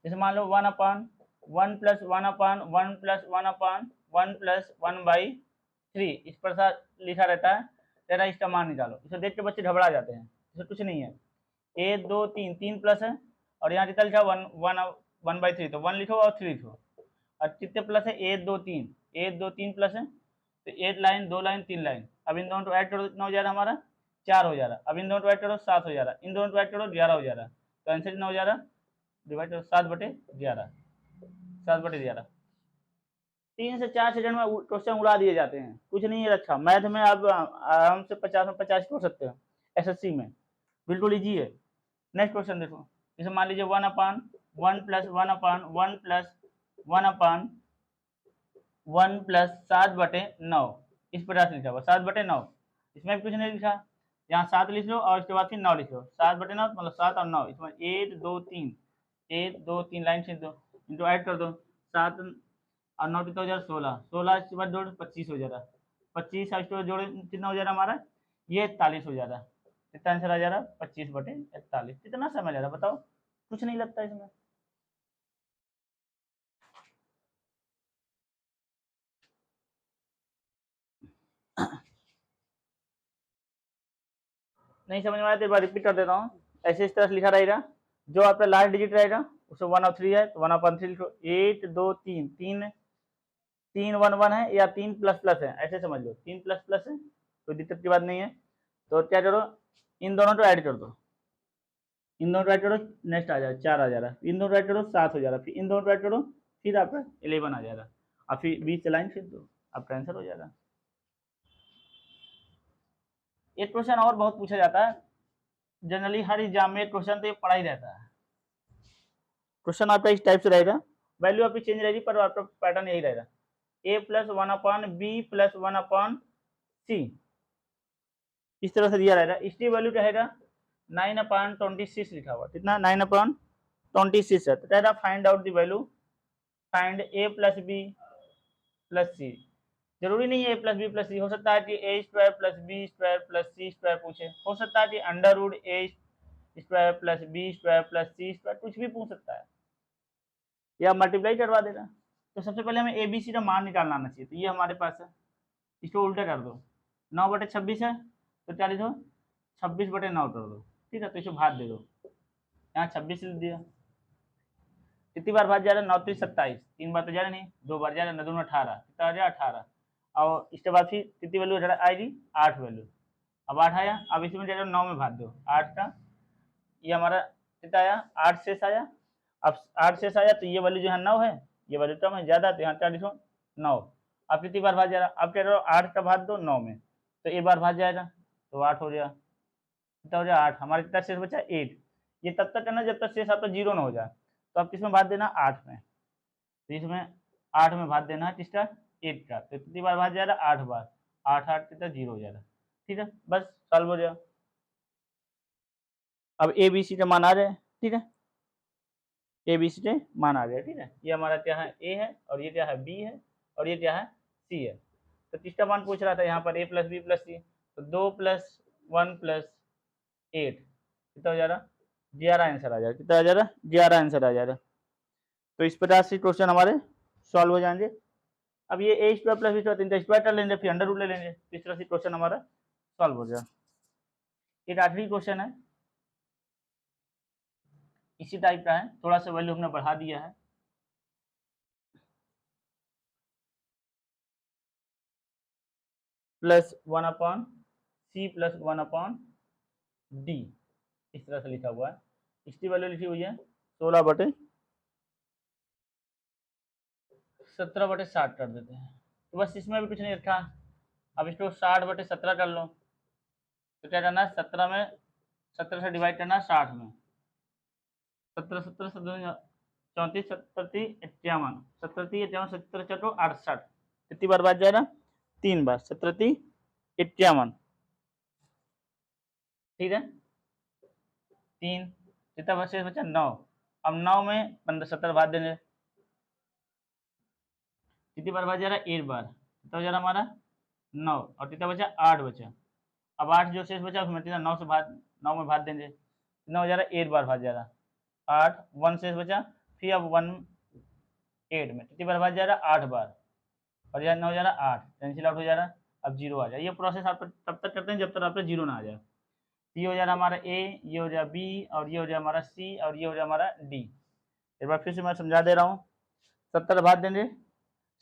जैसे मान लो 1/1 + 1/1 + 1/1 + 1/3 इस प्रकार लिखा रहता है, तेरा इसका मान निकालो। इसे देख के बच्चे घबरा जाते हैं, इसे कुछ नहीं है, 1 2 3 3 प्लस है और यहाँ कितना लिखा 1/3, तो 1 लिखो और 3 लिखो, और कितने प्लस है 1 2 3 1 2 3 प्लस है, तो 1 लाइन 2 लाइन 3 लाइन, अब इन दोनों को ऐड करो कितना हो जा रहा है हमारा 4 हो जा रहा है, अब इन दोनों को ऐड करो 7 हो जा रहा है, इन दोनों को ऐड करो 11 हो जा रहा है, तो आंसर कितना हो जा रहा है डिवाइड करो 7/11 7/11। 3 से 4 सेकंड में क्वेश्चन उड़ा दिए जाते हैं, कुछ नहीं है रखा। मैथ में आप आराम से 50 में 50 छोड़ सकते हो, एसएससी में बिल्कुल इजी है। नेक्स्ट क्वेश्चन देखो, जैसे मान लीजिए 1/1 प्लस 1/1 प्लस 1/1 प्लस 7/9 इस प्रकार से लिखा हुआ 7/9। इसमें भी कुछ नहीं लिखा, यहाँ 7 लिख लो और इसके बाद फिर 9 लिख लो। 7/9 मतलब 7 और 9, इसमें 1 2 3 1 2 3 लाइन खींच दो, इंटू ऐड कर दो। 7 और 9 कितना हो जाएगा 16, 16 इसके बाद जोड़ 25 हो जाएगा। 25 और इसके बाद जोड़े कितना हो जाएगा हमारा, ये 41 हो जाएगा। कितना आंसर आ जा रहा है 25/41। कितना समय ले रहा है बताओ, कुछ नहीं लगता इसमें। नहीं समझ में आया तो एक बार रिपीट कर देता हूँ। ऐसे इस तरह से लिखा रहेगा, जो आपका लास्ट डिजिट रहेगा उसमें 1 और 3 है तो 1/3 लिखो। 8 2 3 3 3 1 1 है या 3 प्लस प्लस है, ऐसे समझ लो 3 प्लस प्लस है, कोई दिक्कत की बात नहीं है। तो क्या करो, इन दोनों को ऐड कर दो, इन दोनों को ऐड करो, नेक्स्ट आ जाएगा 4 आ जा रहा है, इन दोनों को ऐड करो 7 हो जा रहा है, फिर इन दोनों को ऐड करो, फिर आपका 11 आ जाएगा, और फिर 20 लाइन फिर दो, आपका आंसर हो जाएगा। एक क्वेश्चन और बहुत पूछा जाता है जनरली हर एग्जाम में, क्वेश्चन तो ये पढ़ा ही रहता है। क्वेश्चन आपका इस टाइप से रहेगा, वैल्यू आपकी चेंज रहेगी पर आपका पैटर्न यही रहेगा, a plus 1/b plus 1/c इस तरह से दिया रहेगा। इसकी वैल्यू क्या रहेगा 9/26 लिखा हुआ, कितना 9/26 है। तो कह रहा find out the value, find a plus b plus c। जरूरी नहीं है a plus B plus C, हो सकता है कि a square plus B square plus C square पूछे, हो सकता है कि under root a square plus B square plus C square कुछ भी पूछ सकता है, या मल्टीप्लाई करवा देगा। तो सबसे पहले हमें ए बी सी का मान निकालना आना चाहिए, तो ये हमारे पास है, इसको उल्टा कर दो। 9/26 है तो क्या लिखो 26/9 कर दो, ठीक है। तो इसको भाग दे दो, यहाँ 26 लिख दिया। कितनी बार भाग जा रहा है 9 3 27, 3 बार तो जा रहा नहीं, 2 बार जा रहा है, 9 2 18, कितना आ जाए 18। और इसके बाद फिर कितनी वैल्यू आएगी 8 वैल्यू। अब 8 आया, अब इसमें जरा 9 में भाग दो 8 का, ये हमारा कितना आया 8 शेष आया। अब 8 शेष आया तो ये वैल्यू जो है 9 है, ये वैल्यू कम है ज्यादा, तो यहाँ क्या लिखो 9। अब कितनी बार भाग जा रहा, अब कह रहे हो 8 का भाग दो 9 में, तो एक बार भाग जाएगा तो 8 हो जाएगा, कितना हो जाएगा 8। हमारे कितना शेष बचा 8। ये तब तक करना जब तक शेष आपका 0 ना हो जाए। तो अब किसमें भाग देना 8 में, तो इसमें 8 में भाग देना है किसका 8 का। तो कितनी बार भाग जाएगा 8 बार, 8 8 कितना 0 हो जाएगा, ठीक है। बस सॉल्व हो जाएगा। अब ए बी सी का मान आ जाए, ठीक है, ए बी सी के मान आ गया, ठीक है। ये हमारा क्या है ए है, और ये क्या है बी है, और ये क्या है सी है। तो किसका मान पूछ रहा था यहाँ पर, ए प्लस बी प्लस सी, तो 2 + 1 + 8 कितना हो जा रहा 11 आंसर आ जाएगा, कितना आ जा रहा 11 आंसर आ जा रहा। तो इस प्रकार से क्वेश्चन हमारे सॉल्व हो जाएंगे। अब ये ए स्क्वायर प्लस बी स्क्वायर 3 का स्क्वायर कर लेंगे, फिर अंडर रूट ले लेंगे, तो इस तरह से क्वेश्चन हमारा सॉल्व हो जाएगा। एक आखिरी क्वेश्चन है इसी टाइप का है, थोड़ा सा वैल्यू हमने बढ़ा दिया है। +1/c + 1/d इस तरह से लिखा हुआ है। इसकी वैल्यू लिखी हुई है 16/17/60 कर देते हैं। तो बस इसमें भी कुछ नहीं रखा, अब इसको 60/17 कर लो, तो क्या करना है 17 में 17 से डिवाइड करना है 60 में, 17 17 34 70 51 70 51 70 चलो 68, कितनी बार बात जाएगा 3 बार, 70 51, ठीक है 3, कितना बचे बचा 9। अब 9 में 15 70 भाग देंगे, कितनी बार भाग जा रहा है 1 बार, कितना हो जा रहा हमारा 9, और कितना बचा 8 बचा। अब 8 जो शेष बचा उसमें कितना 9 से भाग 9 में भाग देंगे, कितना हो जा रहा है 8 बार भाग जा रहा 8, 1 शेष बचा, फिर अब 1 8 में कितनी बार भाग जा रहा 8 बार, और यहाँ 9 हो जा रहा 8 कैंसिल आउट हो जा रहा, अब 0 आ जाए। ये प्रोसेस आप तब तक करते हैं जब तक आप 0 ना आ जाए। ये हो जा रहा हमारा ए, ये हो जाए बी, और ये हो जाए हमारा सी, और ये हो जाए हमारा डी। एक बार फिर से मैं समझा दे रहा हूँ, 70 भाग देंगे,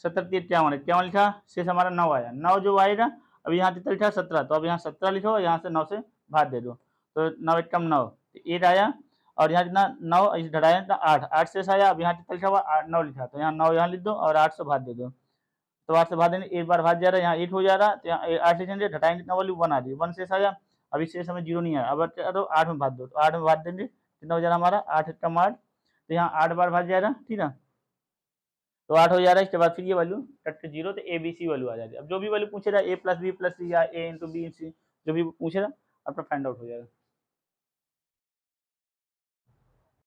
70 3 51 51 लिखा, शेष हमारा 9 आया, 9 जो आएगा अब यहाँ कितना लिखा 17, तो अब यहाँ 17 लिखो, यहाँ से 9 से भाग दे दो, तो 9 1 कम 9 8 आया, और यहाँ कितना 9 इस घटाया तो 8 8 शेष आया। अब यहाँ कितना लिखा हुआ 9 लिखा, तो यहाँ 9 यहाँ लिख दो और 8 से भाग दे दो, तो 8 से भाग देंगे, एक बार भाग जा रहा है, यहाँ 8 हो जा रहा है, तो यहाँ 8 लिखेंगे, घटाएंगे कितना वैल्यू 1 आ रही है, 1 शेष आया, अब इस शेष हमें 0 नहीं आया। अब तो 8 में भाग दो, तो 8 में भाग देंगे कितना हो जा रहा हमारा 8 एकम 8, तो यहाँ 8 बार भाग जाएगा, ठीक ना, तो 8 हो जा रहा है। इसके बाद फिर ये वैल्यू कट के 0, तो ए बी सी वैल्यू आ जाती है। अब जो भी वैल्यू पूछेगा ए प्लस बी प्लस सी या ए इंटू बी सी, जो भी पूछेगा आपका फाइंड आउट हो जाएगा।